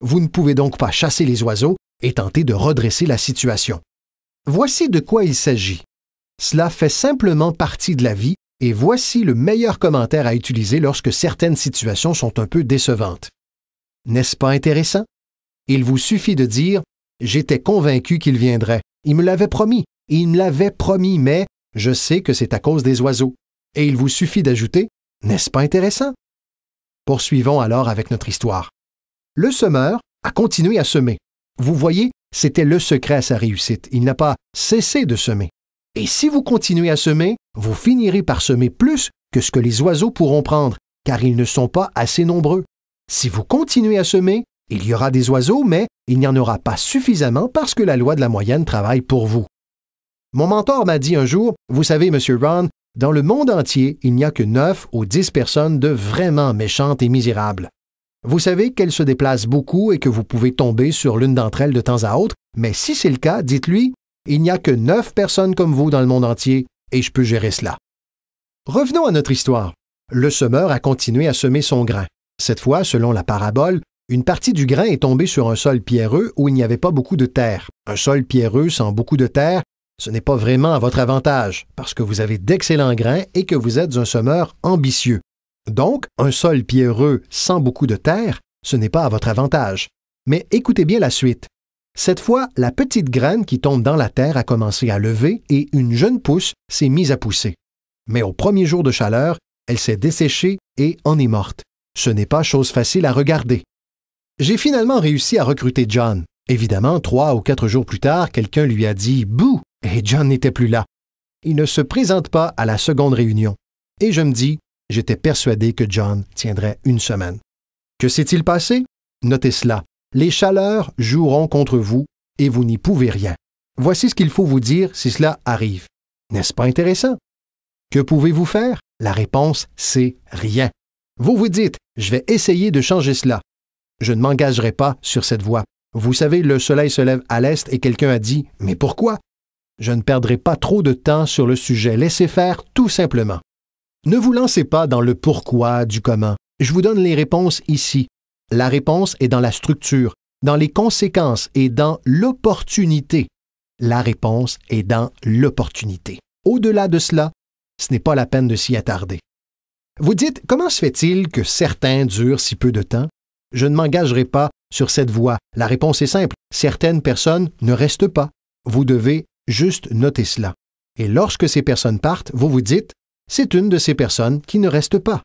Vous ne pouvez donc pas chasser les oiseaux et tenter de redresser la situation. Voici de quoi il s'agit. Cela fait simplement partie de la vie et voici le meilleur commentaire à utiliser lorsque certaines situations sont un peu décevantes. N'est-ce pas intéressant? Il vous suffit de dire « J'étais convaincu qu'il viendrait. Il me l'avait promis. Il me l'avait promis, mais je sais que c'est à cause des oiseaux. » Et il vous suffit d'ajouter « N'est-ce pas intéressant? » Poursuivons alors avec notre histoire. Le semeur a continué à semer. Vous voyez, c'était le secret à sa réussite. Il n'a pas cessé de semer. Et si vous continuez à semer, vous finirez par semer plus que ce que les oiseaux pourront prendre, car ils ne sont pas assez nombreux. Si vous continuez à semer, il y aura des oiseaux, mais il n'y en aura pas suffisamment parce que la loi de la moyenne travaille pour vous. Mon mentor m'a dit un jour, « Vous savez, M. Ron, dans le monde entier, il n'y a que 9 ou 10 personnes de vraiment méchantes et misérables. Vous savez qu'elles se déplacent beaucoup et que vous pouvez tomber sur l'une d'entre elles de temps à autre, mais si c'est le cas, dites-lui, il n'y a que 9 personnes comme vous dans le monde entier et je peux gérer cela. » Revenons à notre histoire. Le semeur a continué à semer son grain. Cette fois, selon la parabole, une partie du grain est tombée sur un sol pierreux où il n'y avait pas beaucoup de terre. Un sol pierreux sans beaucoup de terre, ce n'est pas vraiment à votre avantage, parce que vous avez d'excellents grains et que vous êtes un semeur ambitieux. Donc, un sol pierreux sans beaucoup de terre, ce n'est pas à votre avantage. Mais écoutez bien la suite. Cette fois, la petite graine qui tombe dans la terre a commencé à lever et une jeune pousse s'est mise à pousser. Mais au premier jour de chaleur, elle s'est desséchée et en est morte. Ce n'est pas chose facile à regarder. J'ai finalement réussi à recruter John. Évidemment, 3 ou 4 jours plus tard, quelqu'un lui a dit « Bouh !» et John n'était plus là. Il ne se présente pas à la seconde réunion. Et je me dis, j'étais persuadé que John tiendrait une semaine. Que s'est-il passé? Notez cela. Les chaleurs joueront contre vous et vous n'y pouvez rien. Voici ce qu'il faut vous dire si cela arrive. N'est-ce pas intéressant? Que pouvez-vous faire? La réponse, c'est rien. Vous vous dites, je vais essayer de changer cela. Je ne m'engagerai pas sur cette voie. Vous savez, le soleil se lève à l'est et quelqu'un a dit « Mais pourquoi ?» Je ne perdrai pas trop de temps sur le sujet. Laissez faire tout simplement. Ne vous lancez pas dans le pourquoi du comment. Je vous donne les réponses ici. La réponse est dans la structure, dans les conséquences et dans l'opportunité. La réponse est dans l'opportunité. Au-delà de cela, ce n'est pas la peine de s'y attarder. Vous dites, comment se fait-il que certains durent si peu de temps? Je ne m'engagerai pas sur cette voie. La réponse est simple. Certaines personnes ne restent pas. Vous devez juste noter cela. Et lorsque ces personnes partent, vous vous dites, c'est une de ces personnes qui ne reste pas.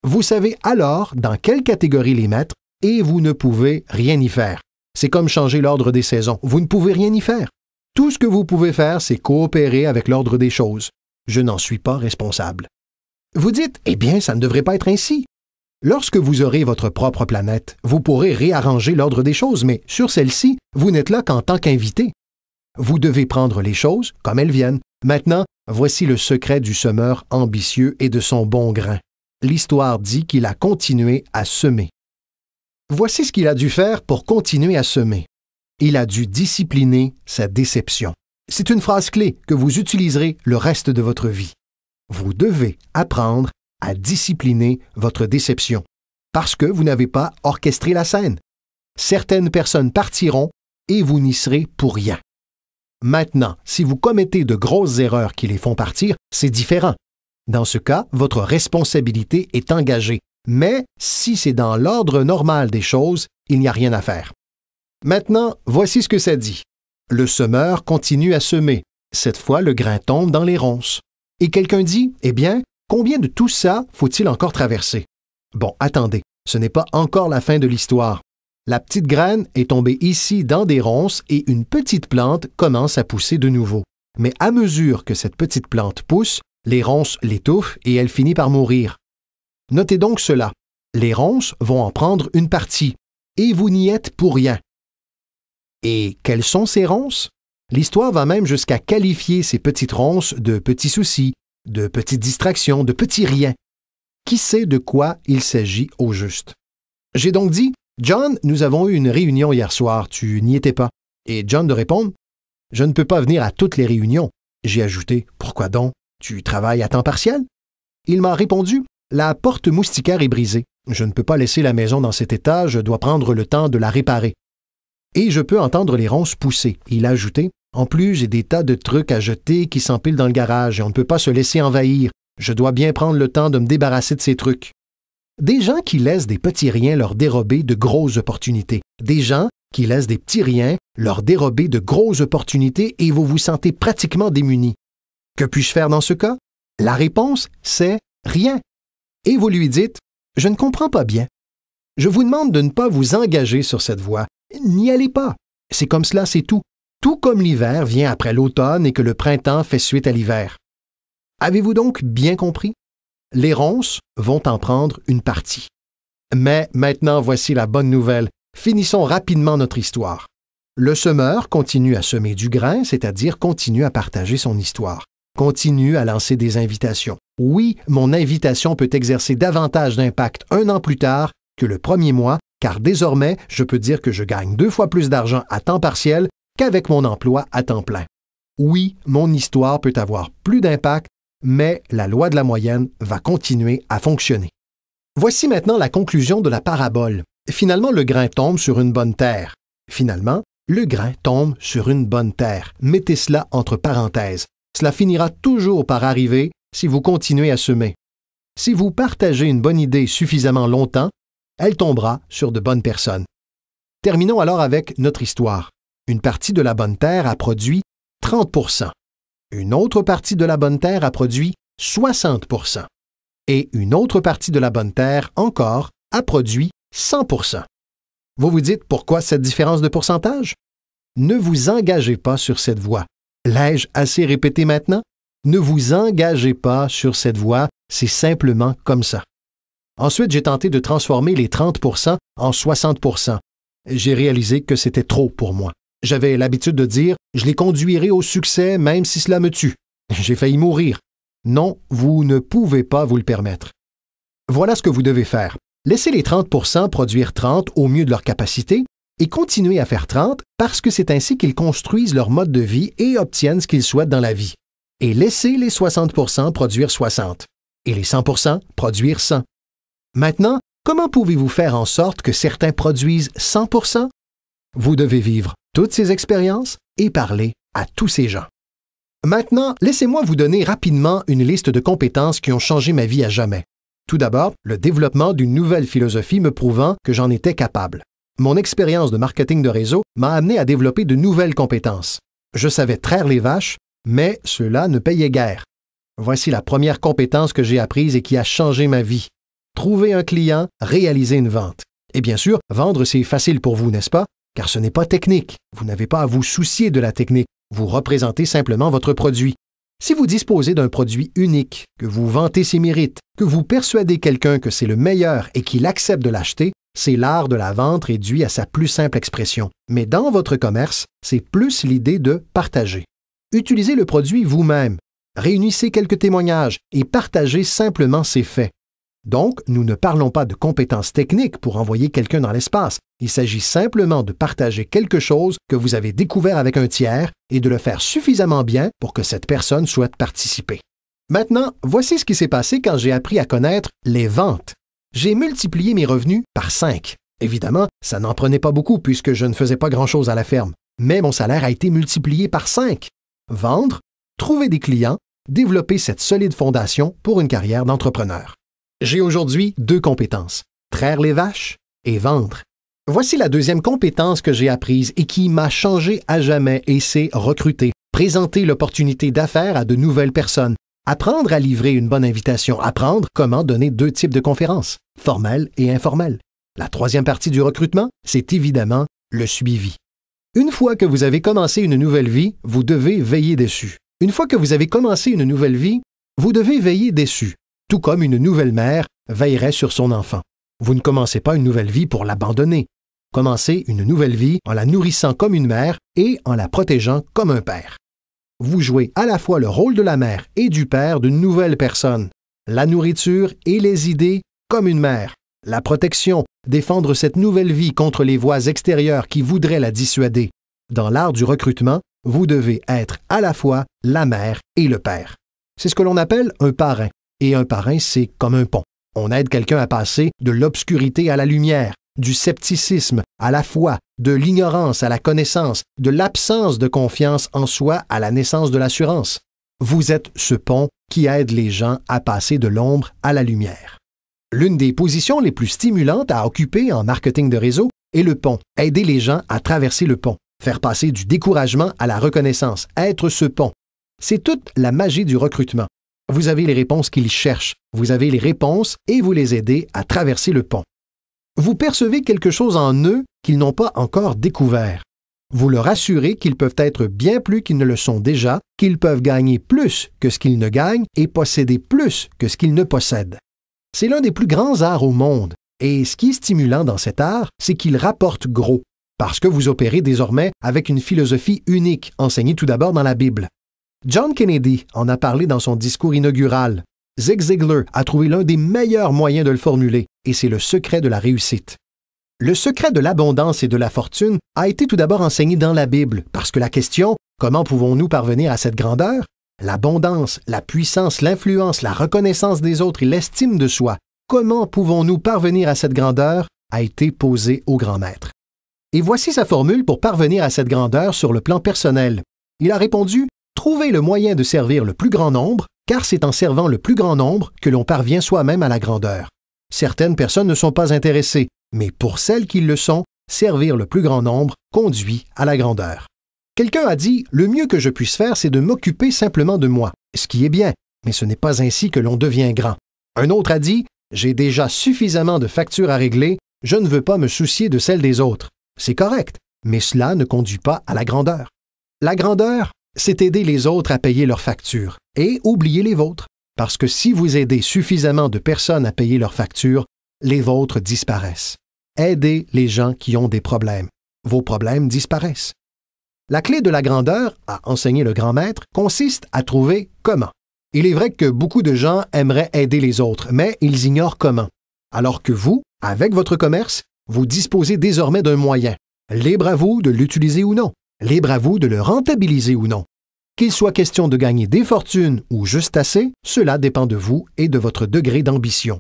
Vous savez alors dans quelle catégorie les mettre et vous ne pouvez rien y faire. C'est comme changer l'ordre des saisons. Vous ne pouvez rien y faire. Tout ce que vous pouvez faire, c'est coopérer avec l'ordre des choses. Je n'en suis pas responsable. Vous dites, eh bien, ça ne devrait pas être ainsi. Lorsque vous aurez votre propre planète, vous pourrez réarranger l'ordre des choses, mais sur celle-ci, vous n'êtes là qu'en tant qu'invité. Vous devez prendre les choses comme elles viennent. Maintenant, voici le secret du semeur ambitieux et de son bon grain. L'histoire dit qu'il a continué à semer. Voici ce qu'il a dû faire pour continuer à semer. Il a dû discipliner sa déception. C'est une phrase clé que vous utiliserez le reste de votre vie. Vous devez apprendre à discipliner votre déception parce que vous n'avez pas orchestré la scène. Certaines personnes partiront et vous n'y serez pour rien. Maintenant, si vous commettez de grosses erreurs qui les font partir, c'est différent. Dans ce cas, votre responsabilité est engagée. Mais si c'est dans l'ordre normal des choses, il n'y a rien à faire. Maintenant, voici ce que ça dit. Le semeur continue à semer. Cette fois, le grain tombe dans les ronces. Et quelqu'un dit, eh bien, combien de tout ça faut-il encore traverser? Bon, attendez, ce n'est pas encore la fin de l'histoire. La petite graine est tombée ici dans des ronces et une petite plante commence à pousser de nouveau. Mais à mesure que cette petite plante pousse, les ronces l'étouffent et elle finit par mourir. Notez donc cela. Les ronces vont en prendre une partie et vous n'y êtes pour rien. Et quelles sont ces ronces? L'histoire va même jusqu'à qualifier ces petites ronces de petits soucis, de petites distractions, de petits riens. Qui sait de quoi il s'agit au juste? J'ai donc dit, John, nous avons eu une réunion hier soir, tu n'y étais pas. Et John de répondre, je ne peux pas venir à toutes les réunions. J'ai ajouté, pourquoi donc? Tu travailles à temps partiel? Il m'a répondu, la porte moustiquaire est brisée. Je ne peux pas laisser la maison dans cet état, je dois prendre le temps de la réparer. Et je peux entendre les ronces pousser. Il a ajouté, en plus, j'ai des tas de trucs à jeter qui s'empilent dans le garage et on ne peut pas se laisser envahir. Je dois bien prendre le temps de me débarrasser de ces trucs. Des gens qui laissent des petits riens leur dérober de grosses opportunités. Des gens qui laissent des petits riens leur dérober de grosses opportunités et vous vous sentez pratiquement démunis. Que puis-je faire dans ce cas? La réponse, c'est rien. Et vous lui dites, je ne comprends pas bien. Je vous demande de ne pas vous engager sur cette voie. N'y allez pas. C'est comme cela, c'est tout. Tout comme l'hiver vient après l'automne et que le printemps fait suite à l'hiver. Avez-vous donc bien compris? Les ronces vont en prendre une partie. Mais maintenant, voici la bonne nouvelle. Finissons rapidement notre histoire. Le semeur continue à semer du grain, c'est-à-dire continue à partager son histoire. Continue à lancer des invitations. Oui, mon invitation peut exercer davantage d'impact 1 an plus tard que le premier mois, car désormais, je peux dire que je gagne 2 fois plus d'argent à temps partiel qu'avec mon emploi à temps plein. Oui, mon histoire peut avoir plus d'impact, mais la loi de la moyenne va continuer à fonctionner. Voici maintenant la conclusion de la parabole. Finalement, le grain tombe sur une bonne terre. Finalement, le grain tombe sur une bonne terre. Mettez cela entre parenthèses. Cela finira toujours par arriver si vous continuez à semer. Si vous partagez une bonne idée suffisamment longtemps, elle tombera sur de bonnes personnes. Terminons alors avec notre histoire. Une partie de la bonne terre a produit 30%. Une autre partie de la bonne terre a produit 60%. Et une autre partie de la bonne terre, encore, a produit 100%. Vous vous dites pourquoi cette différence de pourcentage? Ne vous engagez pas sur cette voie. L'ai-je assez répété maintenant? Ne vous engagez pas sur cette voie, c'est simplement comme ça. Ensuite, j'ai tenté de transformer les 30% en 60%. J'ai réalisé que c'était trop pour moi. J'avais l'habitude de dire « je les conduirai au succès même si cela me tue ». J'ai failli mourir. Non, vous ne pouvez pas vous le permettre. Voilà ce que vous devez faire. Laissez les 30% produire 30 au mieux de leur capacité et continuez à faire 30 parce que c'est ainsi qu'ils construisent leur mode de vie et obtiennent ce qu'ils souhaitent dans la vie. Et laissez les 60% produire 60 et les 100% produire 100. Maintenant, comment pouvez-vous faire en sorte que certains produisent 100%? Vous devez vivre toutes ces expériences et parler à tous ces gens. Maintenant, laissez-moi vous donner rapidement une liste de compétences qui ont changé ma vie à jamais. Tout d'abord, le développement d'une nouvelle philosophie me prouvant que j'en étais capable. Mon expérience de marketing de réseau m'a amené à développer de nouvelles compétences. Je savais traire les vaches, mais cela ne payait guère. Voici la première compétence que j'ai apprise et qui a changé ma vie. Trouver un client, réaliser une vente. Et bien sûr, vendre, c'est facile pour vous, n'est-ce pas? Car ce n'est pas technique. Vous n'avez pas à vous soucier de la technique. Vous représentez simplement votre produit. Si vous disposez d'un produit unique, que vous vantez ses mérites, que vous persuadez quelqu'un que c'est le meilleur et qu'il accepte de l'acheter, c'est l'art de la vente réduit à sa plus simple expression. Mais dans votre commerce, c'est plus l'idée de partager. Utilisez le produit vous-même. Réunissez quelques témoignages et partagez simplement ses faits. Donc, nous ne parlons pas de compétences techniques pour envoyer quelqu'un dans l'espace. Il s'agit simplement de partager quelque chose que vous avez découvert avec un tiers et de le faire suffisamment bien pour que cette personne souhaite participer. Maintenant, voici ce qui s'est passé quand j'ai appris à connaître les ventes. J'ai multiplié mes revenus par 5. Évidemment, ça n'en prenait pas beaucoup puisque je ne faisais pas grand-chose à la ferme, mais mon salaire a été multiplié par 5. Vendre, trouver des clients, développer cette solide fondation pour une carrière d'entrepreneur. J'ai aujourd'hui 2 compétences, traire les vaches et vendre. Voici la deuxième compétence que j'ai apprise et qui m'a changé à jamais et c'est recruter, présenter l'opportunité d'affaires à de nouvelles personnes, apprendre à livrer une bonne invitation, apprendre comment donner 2 types de conférences, formelles et informelles. La troisième partie du recrutement, c'est évidemment le suivi. Une fois que vous avez commencé une nouvelle vie, vous devez veiller dessus. Une fois que vous avez commencé une nouvelle vie, vous devez veiller dessus, tout comme une nouvelle mère veillerait sur son enfant. Vous ne commencez pas une nouvelle vie pour l'abandonner. Commencez une nouvelle vie en la nourrissant comme une mère et en la protégeant comme un père. Vous jouez à la fois le rôle de la mère et du père d'une nouvelle personne. La nourriture et les idées comme une mère. La protection, défendre cette nouvelle vie contre les voix extérieures qui voudraient la dissuader. Dans l'art du recrutement, vous devez être à la fois la mère et le père. C'est ce que l'on appelle un parrain. Et un parrain, c'est comme un pont. On aide quelqu'un à passer de l'obscurité à la lumière, du scepticisme à la foi, de l'ignorance à la connaissance, de l'absence de confiance en soi à la naissance de l'assurance. Vous êtes ce pont qui aide les gens à passer de l'ombre à la lumière. L'une des positions les plus stimulantes à occuper en marketing de réseau est le pont. Aider les gens à traverser le pont, faire passer du découragement à la reconnaissance, être ce pont. C'est toute la magie du recrutement. Vous avez les réponses qu'ils cherchent, vous avez les réponses et vous les aidez à traverser le pont. Vous percevez quelque chose en eux qu'ils n'ont pas encore découvert. Vous leur assurez qu'ils peuvent être bien plus qu'ils ne le sont déjà, qu'ils peuvent gagner plus que ce qu'ils ne gagnent et posséder plus que ce qu'ils ne possèdent. C'est l'un des plus grands arts au monde, et ce qui est stimulant dans cet art, c'est qu'il rapporte gros, parce que vous opérez désormais avec une philosophie unique, enseignée tout d'abord dans la Bible. John Kennedy en a parlé dans son discours inaugural. Zig Ziglar a trouvé l'un des meilleurs moyens de le formuler, et c'est le secret de la réussite. Le secret de l'abondance et de la fortune a été tout d'abord enseigné dans la Bible, parce que la question « Comment pouvons-nous parvenir à cette grandeur ?» L'abondance, la puissance, l'influence, la reconnaissance des autres et l'estime de soi. Comment pouvons-nous parvenir à cette grandeur a été posée au grand maître. Et voici sa formule pour parvenir à cette grandeur sur le plan personnel. Il a répondu « Trouvez le moyen de servir le plus grand nombre, car c'est en servant le plus grand nombre que l'on parvient soi-même à la grandeur. Certaines personnes ne sont pas intéressées, mais pour celles qui le sont, servir le plus grand nombre conduit à la grandeur. » Quelqu'un a dit « Le mieux que je puisse faire, c'est de m'occuper simplement de moi. » Ce qui est bien, mais ce n'est pas ainsi que l'on devient grand. Un autre a dit « J'ai déjà suffisamment de factures à régler, je ne veux pas me soucier de celles des autres. » C'est correct, mais cela ne conduit pas à la grandeur. La grandeur, c'est aider les autres à payer leurs factures et oublier les vôtres. Parce que si vous aidez suffisamment de personnes à payer leurs factures, les vôtres disparaissent. Aidez les gens qui ont des problèmes. Vos problèmes disparaissent. La clé de la grandeur, a enseigné le grand maître, consiste à trouver comment. Il est vrai que beaucoup de gens aimeraient aider les autres, mais ils ignorent comment. Alors que vous, avec votre commerce, vous disposez désormais d'un moyen. Libre à vous de l'utiliser ou non. Libre à vous de le rentabiliser ou non. Qu'il soit question de gagner des fortunes ou juste assez, cela dépend de vous et de votre degré d'ambition.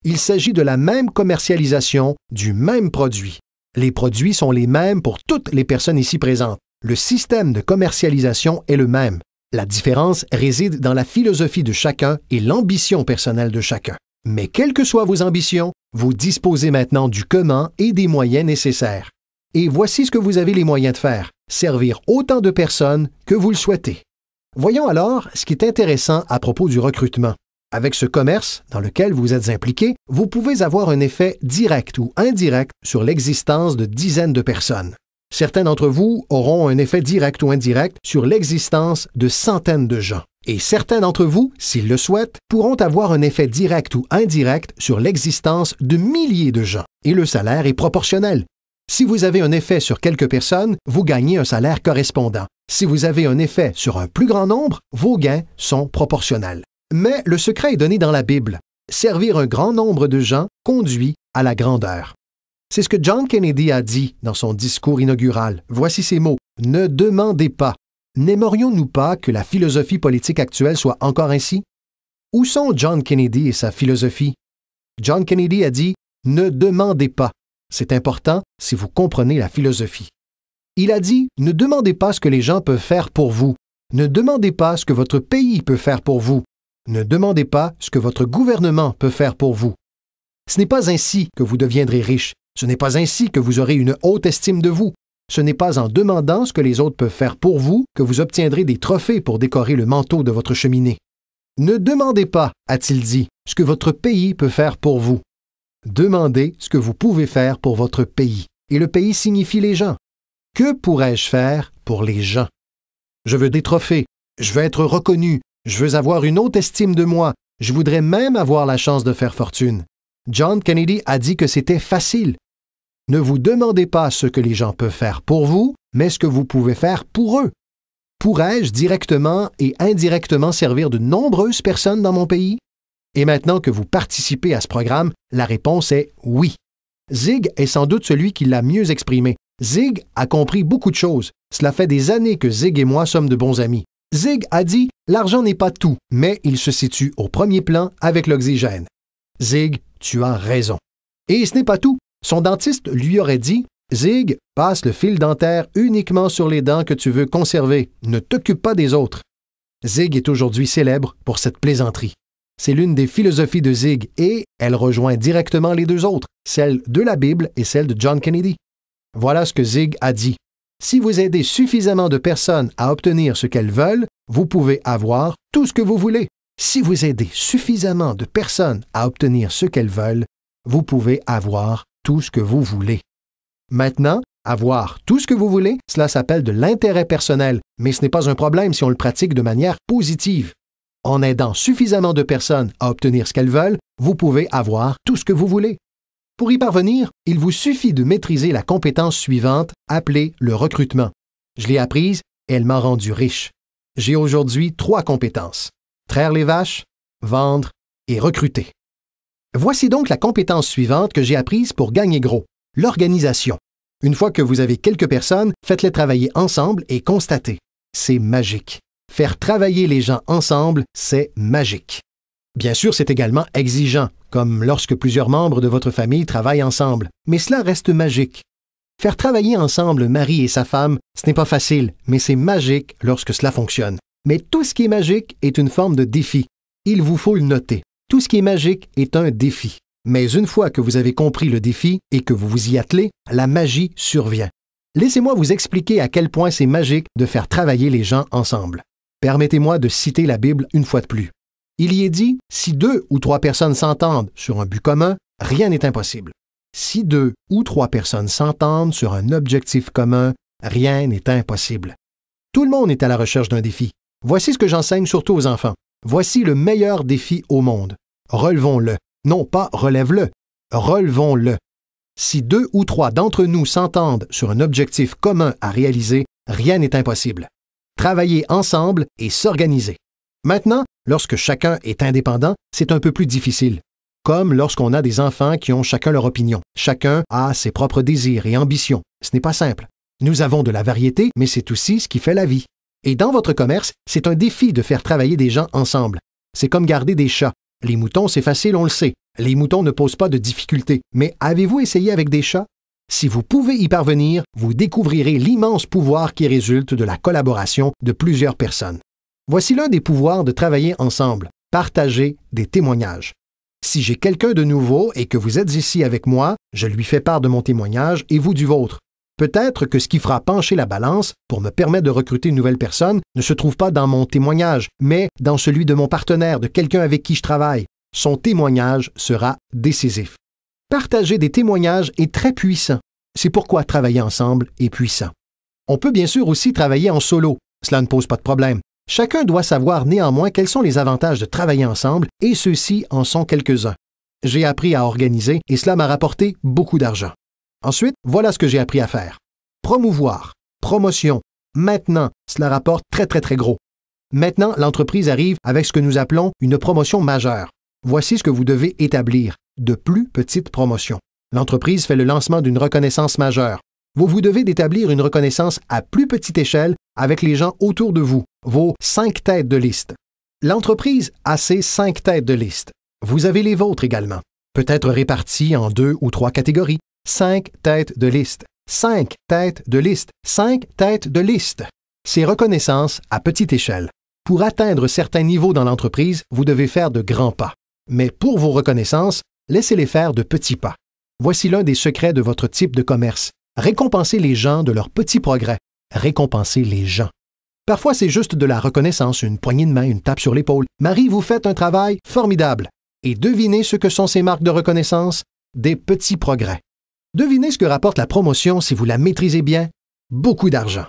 Il s'agit de la même commercialisation du même produit. Les produits sont les mêmes pour toutes les personnes ici présentes. Le système de commercialisation est le même. La différence réside dans la philosophie de chacun et l'ambition personnelle de chacun. Mais quelles que soient vos ambitions, vous disposez maintenant du comment et des moyens nécessaires. Et voici ce que vous avez les moyens de faire, servir autant de personnes que vous le souhaitez. Voyons alors ce qui est intéressant à propos du recrutement. Avec ce commerce dans lequel vous êtes impliqué, vous pouvez avoir un effet direct ou indirect sur l'existence de dizaines de personnes. Certains d'entre vous auront un effet direct ou indirect sur l'existence de centaines de gens. Et certains d'entre vous, s'ils le souhaitent, pourront avoir un effet direct ou indirect sur l'existence de milliers de gens. Et le salaire est proportionnel. Si vous avez un effet sur quelques personnes, vous gagnez un salaire correspondant. Si vous avez un effet sur un plus grand nombre, vos gains sont proportionnels. Mais le secret est donné dans la Bible. Servir un grand nombre de gens conduit à la grandeur. C'est ce que John Kennedy a dit dans son discours inaugural. Voici ces mots. « Ne demandez pas. » N'aimerions-nous pas que la philosophie politique actuelle soit encore ainsi? Où sont John Kennedy et sa philosophie? John Kennedy a dit « Ne demandez pas. » C'est important si vous comprenez la philosophie. Il a dit « Ne demandez pas ce que les gens peuvent faire pour vous. Ne demandez pas ce que votre pays peut faire pour vous. Ne demandez pas ce que votre gouvernement peut faire pour vous. Ce n'est pas ainsi que vous deviendrez riche. Ce n'est pas ainsi que vous aurez une haute estime de vous. Ce n'est pas en demandant ce que les autres peuvent faire pour vous que vous obtiendrez des trophées pour décorer le manteau de votre cheminée. Ne demandez pas, a-t-il dit, ce que votre pays peut faire pour vous. Demandez ce que vous pouvez faire pour votre pays. Et le pays signifie les gens. Que pourrais-je faire pour les gens? Je veux des trophées. Je veux être reconnu. Je veux avoir une haute estime de moi. Je voudrais même avoir la chance de faire fortune. John Kennedy a dit que c'était facile. Ne vous demandez pas ce que les gens peuvent faire pour vous, mais ce que vous pouvez faire pour eux. Pourrais-je directement et indirectement servir de nombreuses personnes dans mon pays? Et maintenant que vous participez à ce programme, la réponse est oui. Zig est sans doute celui qui l'a mieux exprimé. Zig a compris beaucoup de choses. Cela fait des années que Zig et moi sommes de bons amis. Zig a dit « L'argent n'est pas tout, mais il se situe au premier plan avec l'oxygène. » Zig, tu as raison. Et ce n'est pas tout. Son dentiste lui aurait dit « Zig, passe le fil dentaire uniquement sur les dents que tu veux conserver. Ne t'occupe pas des autres. » Zig est aujourd'hui célèbre pour cette plaisanterie. C'est l'une des philosophies de Zig et elle rejoint directement les deux autres, celle de la Bible et celle de John Kennedy. Voilà ce que Zig a dit. Si vous aidez suffisamment de personnes à obtenir ce qu'elles veulent, vous pouvez avoir tout ce que vous voulez. Si vous aidez suffisamment de personnes à obtenir ce qu'elles veulent, vous pouvez avoir tout ce que vous voulez. Maintenant, avoir tout ce que vous voulez, cela s'appelle de l'intérêt personnel, mais ce n'est pas un problème si on le pratique de manière positive. En aidant suffisamment de personnes à obtenir ce qu'elles veulent, vous pouvez avoir tout ce que vous voulez. Pour y parvenir, il vous suffit de maîtriser la compétence suivante, appelée le recrutement. Je l'ai apprise et elle m'a rendu riche. J'ai aujourd'hui 3 compétences. Traire les vaches, vendre et recruter. Voici donc la compétence suivante que j'ai apprise pour gagner gros, l'organisation. Une fois que vous avez quelques personnes, faites-les travailler ensemble et constatez. C'est magique. Faire travailler les gens ensemble, c'est magique. Bien sûr, c'est également exigeant, comme lorsque plusieurs membres de votre famille travaillent ensemble, mais cela reste magique. Faire travailler ensemble le mari et sa femme, ce n'est pas facile, mais c'est magique lorsque cela fonctionne. Mais tout ce qui est magique est une forme de défi. Il vous faut le noter. Tout ce qui est magique est un défi. Mais une fois que vous avez compris le défi et que vous vous y attelez, la magie survient. Laissez-moi vous expliquer à quel point c'est magique de faire travailler les gens ensemble. Permettez-moi de citer la Bible une fois de plus. Il y est dit, si 2 ou 3 personnes s'entendent sur un but commun, rien n'est impossible. Si 2 ou 3 personnes s'entendent sur un objectif commun, rien n'est impossible. Tout le monde est à la recherche d'un défi. Voici ce que j'enseigne surtout aux enfants. Voici le meilleur défi au monde. Relevons-le. Non pas relève-le. Relevons-le. Si 2 ou 3 d'entre nous s'entendent sur un objectif commun à réaliser, rien n'est impossible. Travailler ensemble et s'organiser. Maintenant, lorsque chacun est indépendant, c'est un peu plus difficile. Comme lorsqu'on a des enfants qui ont chacun leur opinion. Chacun a ses propres désirs et ambitions. Ce n'est pas simple. Nous avons de la variété, mais c'est aussi ce qui fait la vie. Et dans votre commerce, c'est un défi de faire travailler des gens ensemble. C'est comme garder des chats. Les moutons, c'est facile, on le sait. Les moutons ne posent pas de difficultés. Mais avez-vous essayé avec des chats? Si vous pouvez y parvenir, vous découvrirez l'immense pouvoir qui résulte de la collaboration de plusieurs personnes. Voici l'un des pouvoirs de travailler ensemble. Partager des témoignages. Si j'ai quelqu'un de nouveau et que vous êtes ici avec moi, je lui fais part de mon témoignage et vous du vôtre. Peut-être que ce qui fera pencher la balance pour me permettre de recruter une nouvelle personne ne se trouve pas dans mon témoignage, mais dans celui de mon partenaire, de quelqu'un avec qui je travaille. Son témoignage sera décisif. Partager des témoignages est très puissant. C'est pourquoi travailler ensemble est puissant. On peut bien sûr aussi travailler en solo. Cela ne pose pas de problème. Chacun doit savoir néanmoins quels sont les avantages de travailler ensemble et ceux-ci en sont quelques-uns. J'ai appris à organiser et cela m'a rapporté beaucoup d'argent. Ensuite, voilà ce que j'ai appris à faire. Promouvoir, promotion. Maintenant, cela rapporte très gros. Maintenant, l'entreprise arrive avec ce que nous appelons une promotion majeure. Voici ce que vous devez établir, de plus petites promotions. L'entreprise fait le lancement d'une reconnaissance majeure. Vous devez d'établir une reconnaissance à plus petite échelle avec les gens autour de vous, vos 5 têtes de liste. L'entreprise a ses 5 têtes de liste. Vous avez les vôtres également, peut-être répartis en 2 ou 3 catégories. 5 têtes de liste, 5 têtes de liste, 5 têtes de liste. C'est reconnaissance à petite échelle. Pour atteindre certains niveaux dans l'entreprise, vous devez faire de grands pas. Mais pour vos reconnaissances, laissez-les faire de petits pas. Voici l'un des secrets de votre type de commerce. Récompensez les gens de leurs petits progrès. Récompensez les gens. Parfois, c'est juste de la reconnaissance, une poignée de main, une tape sur l'épaule. Marie, vous faites un travail formidable. Et devinez ce que sont ces marques de reconnaissance? Des petits progrès. Devinez ce que rapporte la promotion si vous la maîtrisez bien? Beaucoup d'argent.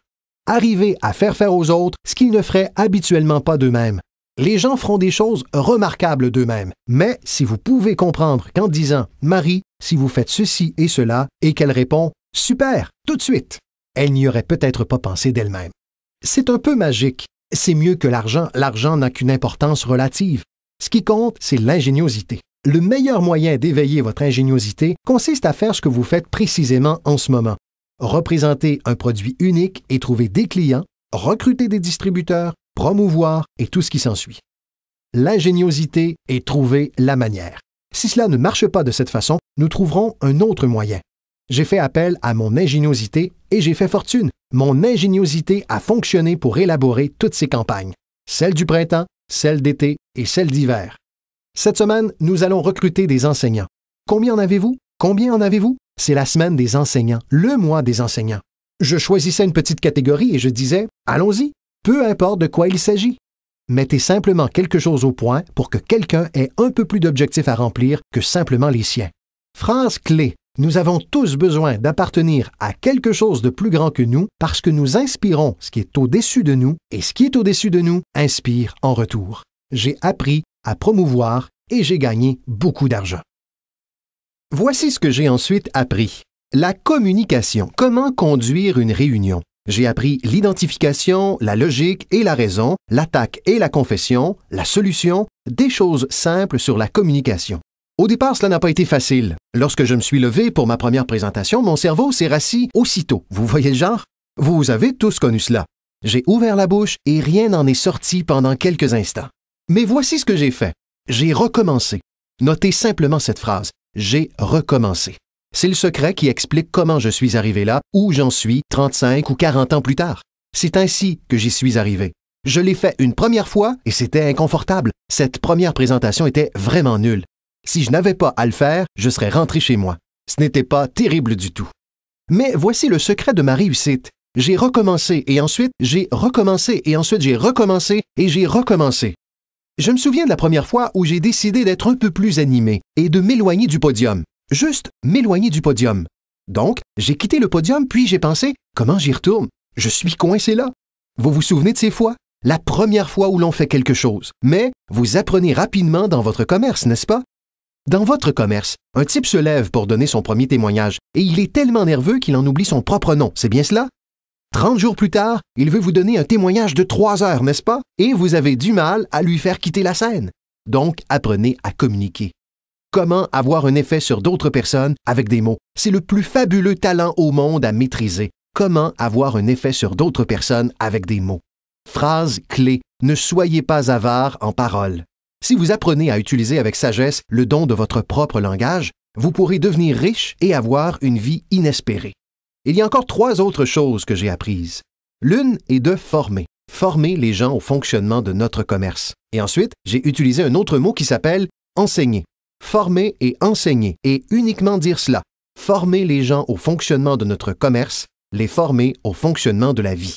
Arrivez à faire aux autres ce qu'ils ne feraient habituellement pas d'eux-mêmes. Les gens feront des choses remarquables d'eux-mêmes. Mais si vous pouvez comprendre qu'en disant « Marie, si vous faites ceci et cela » et qu'elle répond « Super, tout de suite », elle n'y aurait peut-être pas pensé d'elle-même. C'est un peu magique. C'est mieux que l'argent. L'argent n'a qu'une importance relative. Ce qui compte, c'est l'ingéniosité. Le meilleur moyen d'éveiller votre ingéniosité consiste à faire ce que vous faites précisément en ce moment. Représenter un produit unique et trouver des clients, recruter des distributeurs, promouvoir et tout ce qui s'ensuit. L'ingéniosité est trouver la manière. Si cela ne marche pas de cette façon, nous trouverons un autre moyen. J'ai fait appel à mon ingéniosité et j'ai fait fortune. Mon ingéniosité a fonctionné pour élaborer toutes ces campagnes. Celle du printemps, celle d'été et celle d'hiver. Cette semaine, nous allons recruter des enseignants. Combien en avez-vous? Combien en avez-vous? C'est la semaine des enseignants, le mois des enseignants. Je choisissais une petite catégorie et je disais « Allons-y, peu importe de quoi il s'agit. » Mettez simplement quelque chose au point pour que quelqu'un ait un peu plus d'objectifs à remplir que simplement les siens. Phrase clé. Nous avons tous besoin d'appartenir à quelque chose de plus grand que nous parce que nous inspirons ce qui est au-dessus de nous et ce qui est au-dessus de nous inspire en retour. J'ai appris à promouvoir et j'ai gagné beaucoup d'argent. Voici ce que j'ai ensuite appris. La communication. Comment conduire une réunion? J'ai appris l'identification, la logique et la raison, l'attaque et la confession, la solution, des choses simples sur la communication. Au départ, cela n'a pas été facile. Lorsque je me suis levé pour ma première présentation, mon cerveau s'est rassis aussitôt. Vous voyez le genre? Vous avez tous connu cela. J'ai ouvert la bouche et rien n'en est sorti pendant quelques instants. Mais voici ce que j'ai fait. J'ai recommencé. Notez simplement cette phrase. J'ai recommencé. C'est le secret qui explique comment je suis arrivé là, où j'en suis 35 ou 40 ans plus tard. C'est ainsi que j'y suis arrivé. Je l'ai fait une première fois et c'était inconfortable. Cette première présentation était vraiment nulle. Si je n'avais pas à le faire, je serais rentré chez moi. Ce n'était pas terrible du tout. Mais voici le secret de ma réussite. J'ai recommencé et ensuite j'ai recommencé et ensuite j'ai recommencé et j'ai recommencé. Je me souviens de la première fois où j'ai décidé d'être un peu plus animé et de m'éloigner du podium. Juste m'éloigner du podium. Donc, j'ai quitté le podium puis j'ai pensé, comment j'y retourne? Je suis coincé là. Vous vous souvenez de ces fois? La première fois où l'on fait quelque chose. Mais vous apprenez rapidement dans votre commerce, n'est-ce pas? Dans votre commerce, un type se lève pour donner son premier témoignage et il est tellement nerveux qu'il en oublie son propre nom, c'est bien cela? 30 jours plus tard, il veut vous donner un témoignage de 3 heures, n'est-ce pas? Et vous avez du mal à lui faire quitter la scène. Donc, apprenez à communiquer. Comment avoir un effet sur d'autres personnes avec des mots? C'est le plus fabuleux talent au monde à maîtriser. Comment avoir un effet sur d'autres personnes avec des mots? Phrase clé. Ne soyez pas avare en paroles. Si vous apprenez à utiliser avec sagesse le don de votre propre langage, vous pourrez devenir riche et avoir une vie inespérée. Il y a encore 3 autres choses que j'ai apprises. L'une est de former. former les gens au fonctionnement de notre commerce. Et ensuite, j'ai utilisé un autre mot qui s'appelle enseigner. Former et enseigner, et uniquement dire cela. Former les gens au fonctionnement de notre commerce, les former au fonctionnement de la vie.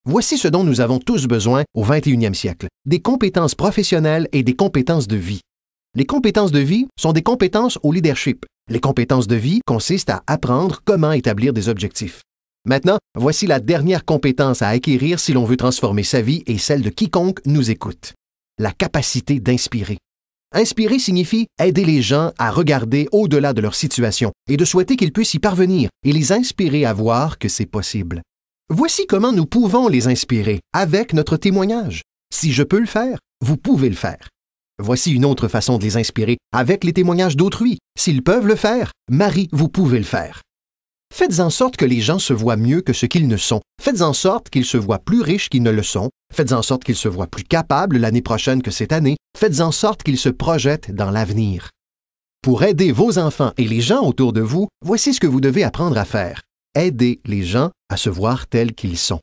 Voici ce dont nous avons tous besoin au 21e siècle, des compétences professionnelles et des compétences de vie. Les compétences de vie sont des compétences au leadership. Les compétences de vie consistent à apprendre comment établir des objectifs. Maintenant, voici la dernière compétence à acquérir si l'on veut transformer sa vie et celle de quiconque nous écoute. La capacité d'inspirer. Inspirer signifie aider les gens à regarder au-delà de leur situation et de souhaiter qu'ils puissent y parvenir et les inspirer à voir que c'est possible. Voici comment nous pouvons les inspirer avec notre témoignage. Si je peux le faire, vous pouvez le faire. Voici une autre façon de les inspirer avec les témoignages d'autrui. S'ils peuvent le faire, Marie, vous pouvez le faire. Faites en sorte que les gens se voient mieux que ce qu'ils ne sont. Faites en sorte qu'ils se voient plus riches qu'ils ne le sont. Faites en sorte qu'ils se voient plus capables l'année prochaine que cette année. Faites en sorte qu'ils se projettent dans l'avenir. Pour aider vos enfants et les gens autour de vous, voici ce que vous devez apprendre à faire. Aider les gens à se voir tels qu'ils sont.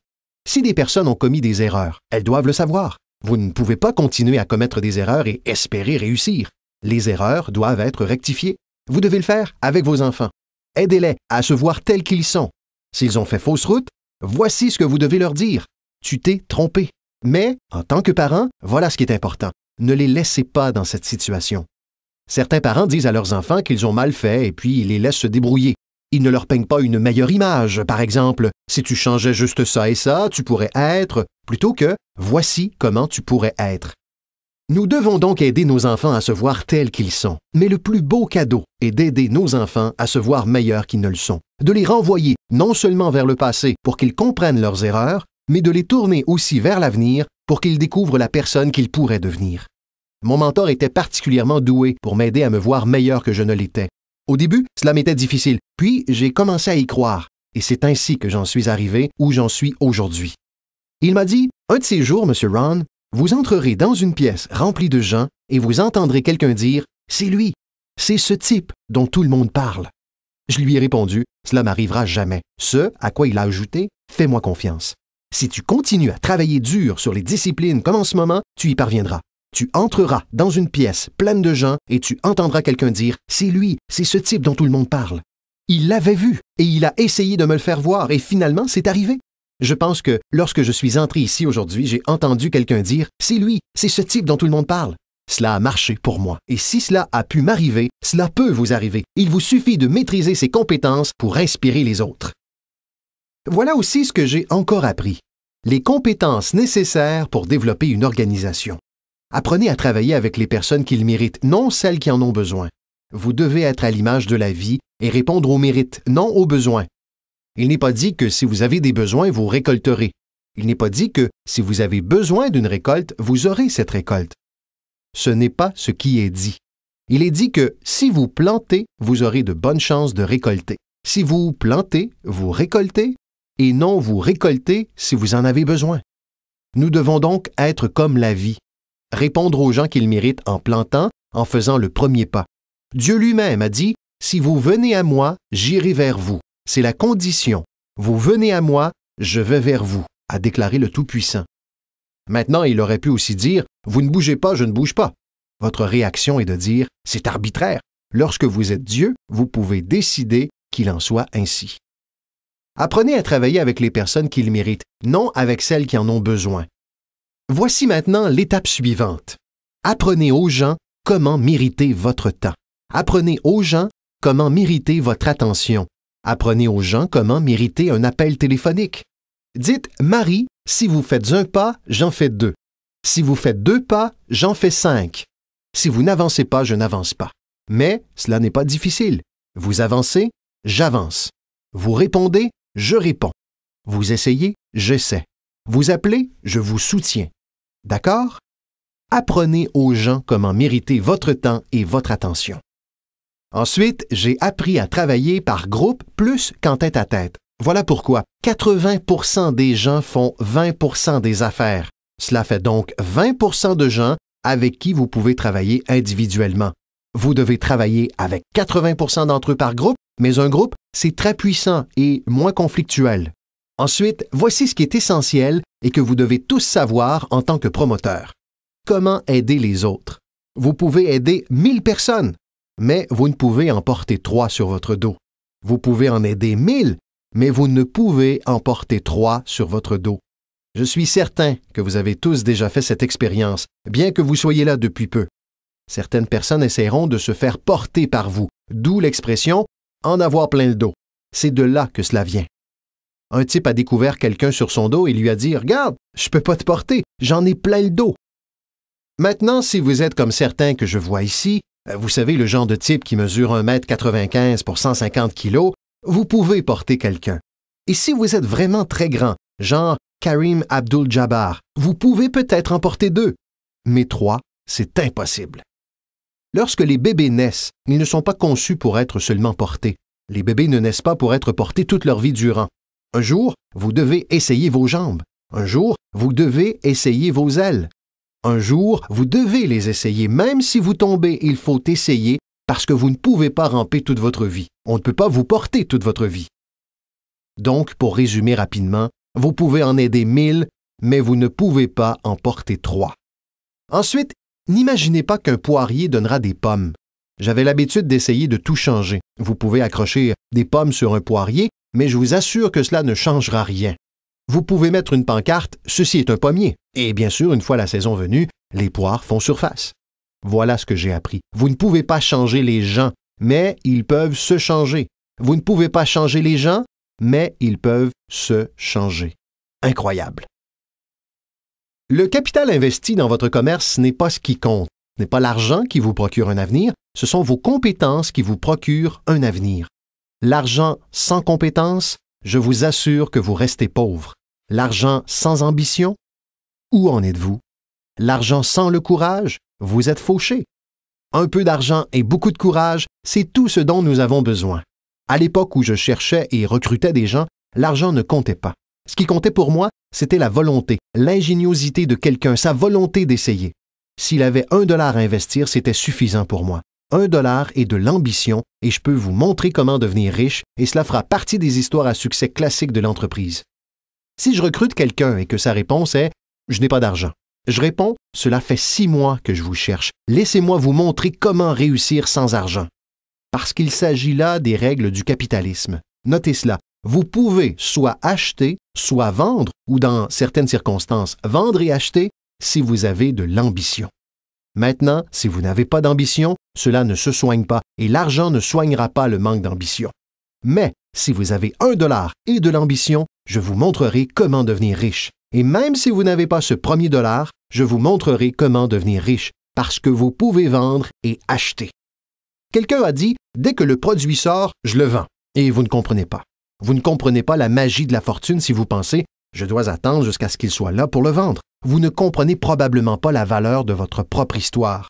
Si des personnes ont commis des erreurs, elles doivent le savoir. Vous ne pouvez pas continuer à commettre des erreurs et espérer réussir. Les erreurs doivent être rectifiées. Vous devez le faire avec vos enfants. Aidez-les à se voir tels qu'ils sont. S'ils ont fait fausse route, voici ce que vous devez leur dire. Tu t'es trompé. Mais, en tant que parent, voilà ce qui est important. Ne les laissez pas dans cette situation. Certains parents disent à leurs enfants qu'ils ont mal fait et puis ils les laissent se débrouiller. Ils ne leur peignent pas une meilleure image. Par exemple, si tu changeais juste ça et ça, tu pourrais être, plutôt que voici comment tu pourrais être. Nous devons donc aider nos enfants à se voir tels qu'ils sont. Mais le plus beau cadeau est d'aider nos enfants à se voir meilleurs qu'ils ne le sont. De les renvoyer non seulement vers le passé pour qu'ils comprennent leurs erreurs, mais de les tourner aussi vers l'avenir pour qu'ils découvrent la personne qu'ils pourraient devenir. Mon mentor était particulièrement doué pour m'aider à me voir meilleur que je ne l'étais. Au début, cela m'était difficile, puis j'ai commencé à y croire, et c'est ainsi que j'en suis arrivé où j'en suis aujourd'hui. Il m'a dit, un de ces jours, M. Ron, vous entrerez dans une pièce remplie de gens et vous entendrez quelqu'un dire « C'est lui, c'est ce type dont tout le monde parle. » Je lui ai répondu « Cela m'arrivera jamais. » Ce à quoi il a ajouté « Fais-moi confiance. Si tu continues à travailler dur sur les disciplines comme en ce moment, tu y parviendras. Tu entreras dans une pièce pleine de gens et tu entendras quelqu'un dire « C'est lui, c'est ce type dont tout le monde parle. » Il l'avait vu et il a essayé de me le faire voir et finalement, c'est arrivé. Je pense que lorsque je suis entré ici aujourd'hui, j'ai entendu quelqu'un dire « C'est lui, c'est ce type dont tout le monde parle. » Cela a marché pour moi. Et si cela a pu m'arriver, cela peut vous arriver. Il vous suffit de maîtriser ces compétences pour inspirer les autres. Voilà aussi ce que j'ai encore appris. Les compétences nécessaires pour développer une organisation. Apprenez à travailler avec les personnes qui le méritent, non celles qui en ont besoin. Vous devez être à l'image de la vie et répondre aux mérites, non aux besoins. Il n'est pas dit que si vous avez des besoins, vous récolterez. Il n'est pas dit que si vous avez besoin d'une récolte, vous aurez cette récolte. Ce n'est pas ce qui est dit. Il est dit que si vous plantez, vous aurez de bonnes chances de récolter. Si vous plantez, vous récoltez, et non vous récoltez si vous en avez besoin. Nous devons donc être comme la vie. Répondre aux gens qu'ils méritent en plantant, en faisant le premier pas. Dieu lui-même a dit « Si vous venez à moi, j'irai vers vous. » C'est la condition. « Vous venez à moi, je vais vers vous », a déclaré le Tout-Puissant. Maintenant, il aurait pu aussi dire « Vous ne bougez pas, je ne bouge pas ». Votre réaction est de dire « C'est arbitraire. » Lorsque vous êtes Dieu, vous pouvez décider qu'il en soit ainsi. Apprenez à travailler avec les personnes qui le méritent, non avec celles qui en ont besoin. Voici maintenant l'étape suivante. Apprenez aux gens comment mériter votre temps. Apprenez aux gens comment mériter votre attention. Apprenez aux gens comment mériter un appel téléphonique. Dites « Marie, si vous faites un pas, j'en fais deux. Si vous faites deux pas, j'en fais 5. Si vous n'avancez pas, je n'avance pas. » Mais cela n'est pas difficile. Vous avancez, j'avance. Vous répondez, je réponds. Vous essayez, j'essaie. Vous appelez, je vous soutiens. D'accord? Apprenez aux gens comment mériter votre temps et votre attention. Ensuite, j'ai appris à travailler par groupe plus qu'en tête-à-tête. Voilà pourquoi 80% des gens font 20% des affaires. Cela fait donc 20% de gens avec qui vous pouvez travailler individuellement. Vous devez travailler avec 80% d'entre eux par groupe, mais un groupe, c'est très puissant et moins conflictuel. Ensuite, voici ce qui est essentiel et que vous devez tous savoir en tant que promoteur. Comment aider les autres? Vous pouvez aider 1000 personnes, mais vous ne pouvez en porter 3 sur votre dos. Vous pouvez en aider 1000, mais vous ne pouvez en porter 3 sur votre dos. Je suis certain que vous avez tous déjà fait cette expérience, bien que vous soyez là depuis peu. Certaines personnes essaieront de se faire porter par vous, d'où l'expression « en avoir plein le dos ». C'est de là que cela vient. Un type a découvert quelqu'un sur son dos et lui a dit « Regarde, je peux pas te porter, j'en ai plein le dos ». Maintenant, si vous êtes comme certains que je vois ici, vous savez le genre de type qui mesure 1,95 m pour 150 kg, vous pouvez porter quelqu'un. Et si vous êtes vraiment très grand, genre Karim Abdul-Jabbar, vous pouvez peut-être en porter 2, mais 3, c'est impossible. Lorsque les bébés naissent, ils ne sont pas conçus pour être seulement portés. Les bébés ne naissent pas pour être portés toute leur vie durant. Un jour, vous devez essayer vos jambes. Un jour, vous devez essayer vos ailes. Un jour, vous devez les essayer. Même si vous tombez, il faut essayer parce que vous ne pouvez pas ramper toute votre vie. On ne peut pas vous porter toute votre vie. Donc, pour résumer rapidement, vous pouvez en aider 1000, mais vous ne pouvez pas en porter 3. Ensuite, n'imaginez pas qu'un poirier donnera des pommes. J'avais l'habitude d'essayer de tout changer. Vous pouvez accrocher des pommes sur un poirier, mais je vous assure que cela ne changera rien. Vous pouvez mettre une pancarte « Ceci est un pommier ». Et bien sûr, une fois la saison venue, les poires font surface. Voilà ce que j'ai appris. Vous ne pouvez pas changer les gens, mais ils peuvent se changer. Vous ne pouvez pas changer les gens, mais ils peuvent se changer. Incroyable. Le capital investi dans votre commerce n'est pas ce qui compte. Ce n'est pas l'argent qui vous procure un avenir, ce sont vos compétences qui vous procurent un avenir. L'argent sans compétences, je vous assure que vous restez pauvre. L'argent sans ambition, où en êtes-vous? L'argent sans le courage, vous êtes fauché. Un peu d'argent et beaucoup de courage, c'est tout ce dont nous avons besoin. À l'époque où je cherchais et recrutais des gens, l'argent ne comptait pas. Ce qui comptait pour moi, c'était la volonté, l'ingéniosité de quelqu'un, sa volonté d'essayer. S'il avait $1 à investir, c'était suffisant pour moi. $1 et de l'ambition, et je peux vous montrer comment devenir riche, et cela fera partie des histoires à succès classiques de l'entreprise. Si je recrute quelqu'un et que sa réponse est « Je n'ai pas d'argent », je réponds « Cela fait 6 mois que je vous cherche. Laissez-moi vous montrer comment réussir sans argent. » Parce qu'il s'agit là des règles du capitalisme. Notez cela. Vous pouvez soit acheter, soit vendre, ou dans certaines circonstances, vendre et acheter si vous avez de l'ambition. Maintenant, si vous n'avez pas d'ambition, cela ne se soigne pas et l'argent ne soignera pas le manque d'ambition. Mais si vous avez $1 et de l'ambition, je vous montrerai comment devenir riche. Et même si vous n'avez pas ce premier $, je vous montrerai comment devenir riche, parce que vous pouvez vendre et acheter. Quelqu'un a dit « Dès que le produit sort, je le vends ». Et vous ne comprenez pas. Vous ne comprenez pas la magie de la fortune si vous pensez « Je dois attendre jusqu'à ce qu'il soit là pour le vendre ». Vous ne comprenez probablement pas la valeur de votre propre histoire.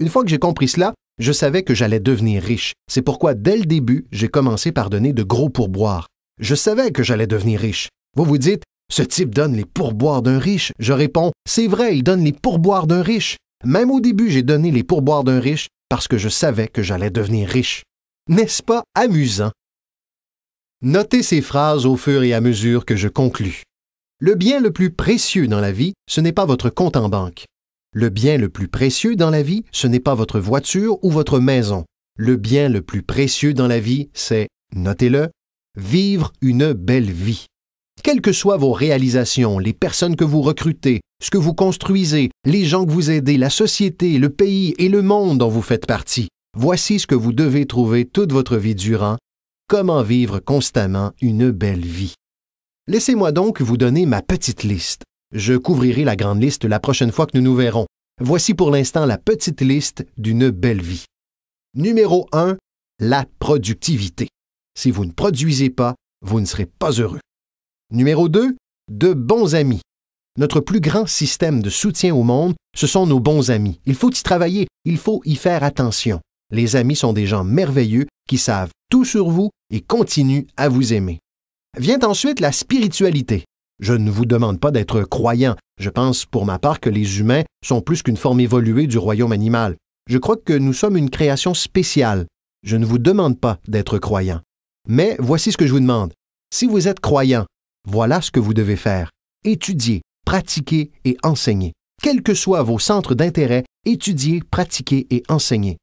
Une fois que j'ai compris cela, je savais que j'allais devenir riche. C'est pourquoi, dès le début, j'ai commencé par donner de gros pourboires. Je savais que j'allais devenir riche. Vous vous dites « Ce type donne les pourboires d'un riche ». Je réponds « C'est vrai, il donne les pourboires d'un riche ». Même au début, j'ai donné les pourboires d'un riche parce que je savais que j'allais devenir riche. N'est-ce pas amusant? Notez ces phrases au fur et à mesure que je conclus. Le bien le plus précieux dans la vie, ce n'est pas votre compte en banque. Le bien le plus précieux dans la vie, ce n'est pas votre voiture ou votre maison. Le bien le plus précieux dans la vie, c'est, notez-le, vivre une belle vie. Quelles que soient vos réalisations, les personnes que vous recrutez, ce que vous construisez, les gens que vous aidez, la société, le pays et le monde dont vous faites partie, voici ce que vous devez trouver toute votre vie durant. Comment vivre constamment une belle vie. Laissez-moi donc vous donner ma petite liste. Je couvrirai la grande liste la prochaine fois que nous nous verrons. Voici pour l'instant la petite liste d'une belle vie. Numéro 1, la productivité. Si vous ne produisez pas, vous ne serez pas heureux. Numéro 2, de bons amis. Notre plus grand système de soutien au monde, ce sont nos bons amis. Il faut y travailler, il faut y faire attention. Les amis sont des gens merveilleux qui savent tout sur vous et continuent à vous aimer. Vient ensuite la spiritualité. Je ne vous demande pas d'être croyant. Je pense pour ma part que les humains sont plus qu'une forme évoluée du royaume animal. Je crois que nous sommes une création spéciale. Je ne vous demande pas d'être croyant. Mais voici ce que je vous demande. Si vous êtes croyant, voilà ce que vous devez faire. Étudiez, pratiquez et enseignez. Quels que soient vos centres d'intérêt, étudiez, pratiquez et enseignez.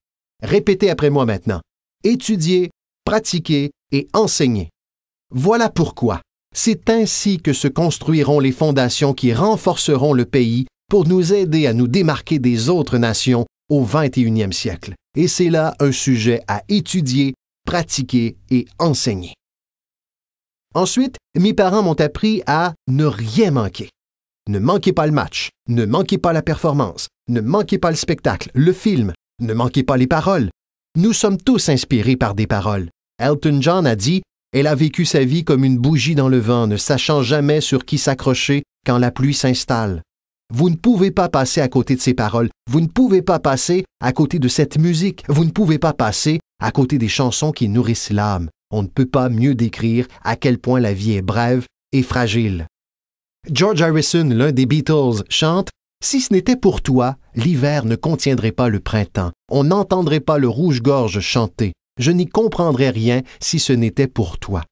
Répétez après moi maintenant. Étudiez, pratiquez et enseignez. Voilà pourquoi. C'est ainsi que se construiront les fondations qui renforceront le pays pour nous aider à nous démarquer des autres nations au 21e siècle. Et c'est là un sujet à étudier, pratiquer et enseigner. Ensuite, mes parents m'ont appris à ne rien manquer. Ne manquez pas le match, ne manquez pas la performance, ne manquez pas le spectacle, le film, ne manquez pas les paroles. Nous sommes tous inspirés par des paroles. Elton John a dit « Elle a vécu sa vie comme une bougie dans le vent, ne sachant jamais sur qui s'accrocher quand la pluie s'installe. » Vous ne pouvez pas passer à côté de ces paroles, vous ne pouvez pas passer à côté de cette musique, vous ne pouvez pas passer à côté des chansons qui nourrissent l'âme. On ne peut pas mieux décrire à quel point la vie est brève et fragile. George Harrison, l'un des Beatles, chante « Si ce n'était pour toi, l'hiver ne contiendrait pas le printemps. On n'entendrait pas le rouge-gorge chanter. Je n'y comprendrais rien si ce n'était pour toi. »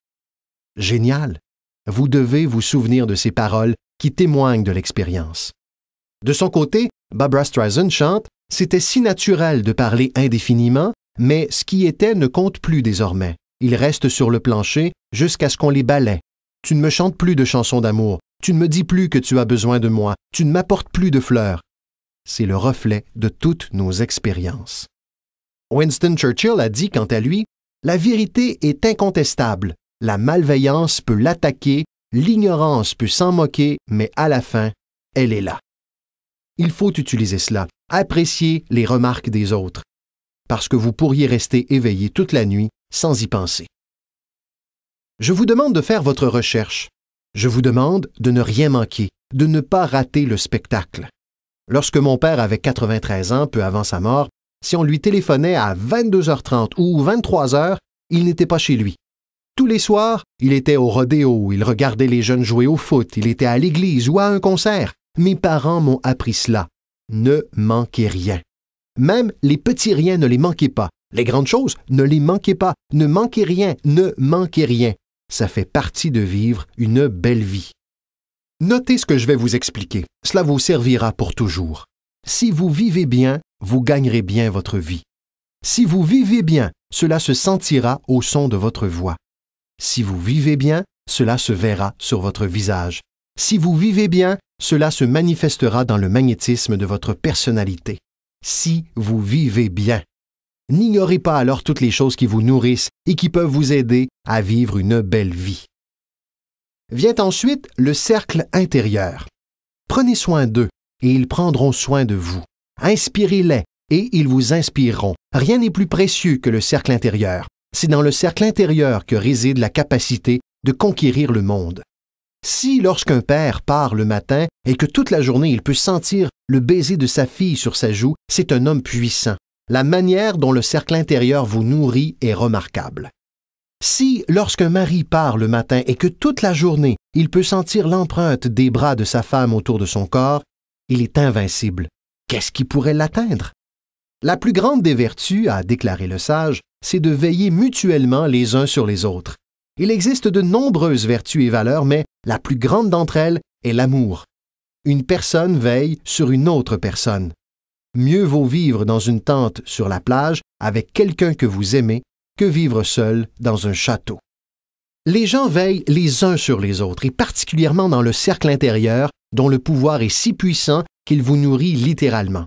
Génial! Vous devez vous souvenir de ces paroles qui témoignent de l'expérience. De son côté, Barbra Streisand chante « C'était si naturel de parler indéfiniment, mais ce qui était ne compte plus désormais. Ils restent sur le plancher jusqu'à ce qu'on les balaie. Tu ne me chantes plus de chansons d'amour. Tu ne me dis plus que tu as besoin de moi. Tu ne m'apportes plus de fleurs. » C'est le reflet de toutes nos expériences. Winston Churchill a dit, quant à lui, « La vérité est incontestable. La malveillance peut l'attaquer, l'ignorance peut s'en moquer, mais à la fin, elle est là. » Il faut utiliser cela, apprécier les remarques des autres, parce que vous pourriez rester éveillé toute la nuit sans y penser. Je vous demande de faire votre recherche. Je vous demande de ne rien manquer, de ne pas rater le spectacle. Lorsque mon père avait 93 ans, peu avant sa mort, si on lui téléphonait à 22h30 ou 23h, il n'était pas chez lui. Tous les soirs, il était au rodéo, il regardait les jeunes jouer au foot, il était à l'église ou à un concert. Mes parents m'ont appris cela. Ne manquez rien. Même les petits riens, ne les manquez pas. Les grandes choses, ne les manquez pas. Ne manquez rien, ne manquez rien. Ça fait partie de vivre une belle vie. Notez ce que je vais vous expliquer. Cela vous servira pour toujours. Si vous vivez bien, vous gagnerez bien votre vie. Si vous vivez bien, cela se sentira au son de votre voix. Si vous vivez bien, cela se verra sur votre visage. Si vous vivez bien, cela se manifestera dans le magnétisme de votre personnalité. Si vous vivez bien. N'ignorez pas alors toutes les choses qui vous nourrissent et qui peuvent vous aider à vivre une belle vie. Vient ensuite le cercle intérieur. Prenez soin d'eux et ils prendront soin de vous. Inspirez-les et ils vous inspireront. Rien n'est plus précieux que le cercle intérieur. C'est dans le cercle intérieur que réside la capacité de conquérir le monde. Si, lorsqu'un père part le matin et que toute la journée il peut sentir le baiser de sa fille sur sa joue, c'est un homme puissant. La manière dont le cercle intérieur vous nourrit est remarquable. Si, lorsqu'un mari part le matin et que toute la journée il peut sentir l'empreinte des bras de sa femme autour de son corps, il est invincible. Qu'est-ce qui pourrait l'atteindre? La plus grande des vertus, a déclaré le sage, c'est de veiller mutuellement les uns sur les autres. Il existe de nombreuses vertus et valeurs, mais la plus grande d'entre elles est l'amour. Une personne veille sur une autre personne. Mieux vaut vivre dans une tente sur la plage avec quelqu'un que vous aimez que vivre seul dans un château. Les gens veillent les uns sur les autres, et particulièrement dans le cercle intérieur, dont le pouvoir est si puissant qu'il vous nourrit littéralement.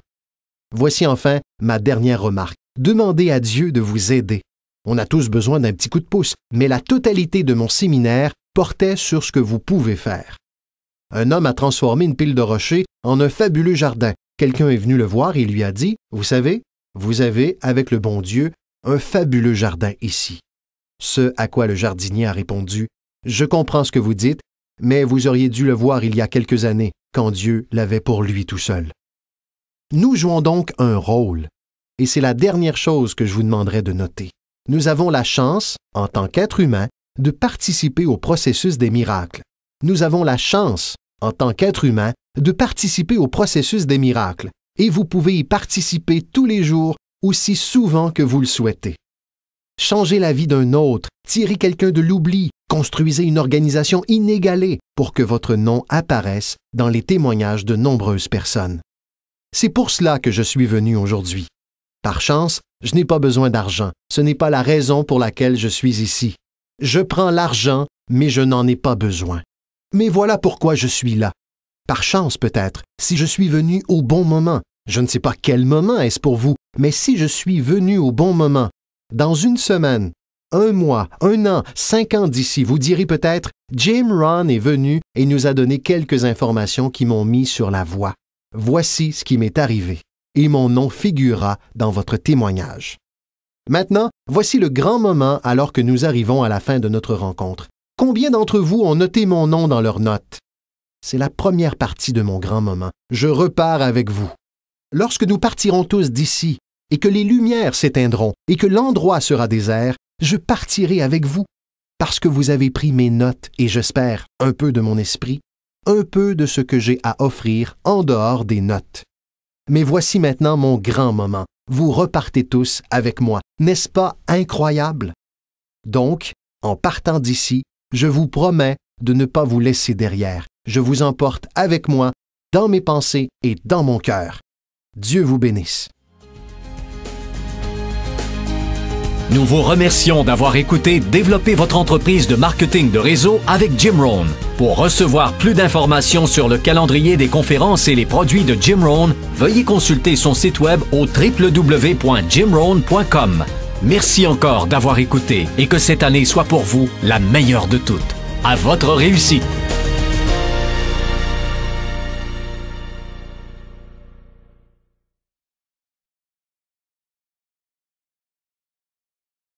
Voici enfin ma dernière remarque. Demandez à Dieu de vous aider. On a tous besoin d'un petit coup de pouce, mais la totalité de mon séminaire portait sur ce que vous pouvez faire. Un homme a transformé une pile de rochers en un fabuleux jardin. Quelqu'un est venu le voir et lui a dit « Vous savez, vous avez, avec le bon Dieu, un fabuleux jardin ici. » Ce à quoi le jardinier a répondu « Je comprends ce que vous dites, mais vous auriez dû le voir il y a quelques années, quand Dieu l'avait pour lui tout seul. » Nous jouons donc un rôle, et c'est la dernière chose que je vous demanderai de noter. Nous avons la chance, en tant qu'être humain, de participer au processus des miracles. Nous avons la chance, en tant qu'être humain, de participer au processus des miracles, et vous pouvez y participer tous les jours, aussi souvent que vous le souhaitez. changez la vie d'un autre, tirez quelqu'un de l'oubli, construisez une organisation inégalée pour que votre nom apparaisse dans les témoignages de nombreuses personnes. C'est pour cela que je suis venu aujourd'hui. Par chance, je n'ai pas besoin d'argent. Ce n'est pas la raison pour laquelle je suis ici. Je prends l'argent, mais je n'en ai pas besoin. Mais voilà pourquoi je suis là. Par chance peut-être, si je suis venu au bon moment. Je ne sais pas quel moment est-ce pour vous, mais si je suis venu au bon moment, dans une semaine, 1 mois, 1 an, 5 ans d'ici, vous direz peut-être « Jim Rohn est venu et nous a donné quelques informations qui m'ont mis sur la voie. Voici ce qui m'est arrivé. » Et mon nom figurera dans votre témoignage. Maintenant, voici le grand moment alors que nous arrivons à la fin de notre rencontre. Combien d'entre vous ont noté mon nom dans leurs notes? C'est la première partie de mon grand moment. Je repars avec vous. Lorsque nous partirons tous d'ici, et que les lumières s'éteindront, et que l'endroit sera désert, je partirai avec vous, parce que vous avez pris mes notes et j'espère un peu de mon esprit, un peu de ce que j'ai à offrir en dehors des notes. Mais voici maintenant mon grand moment. Vous repartez tous avec moi. N'est-ce pas incroyable? Donc, en partant d'ici, je vous promets de ne pas vous laisser derrière. Je vous emporte avec moi, dans mes pensées et dans mon cœur. Dieu vous bénisse. Nous vous remercions d'avoir écouté Développer votre entreprise de marketing de réseau avec Jim Rohn. Pour recevoir plus d'informations sur le calendrier des conférences et les produits de Jim Rohn, veuillez consulter son site web au www.jimrohn.com. Merci encore d'avoir écouté et que cette année soit pour vous la meilleure de toutes. À votre réussite!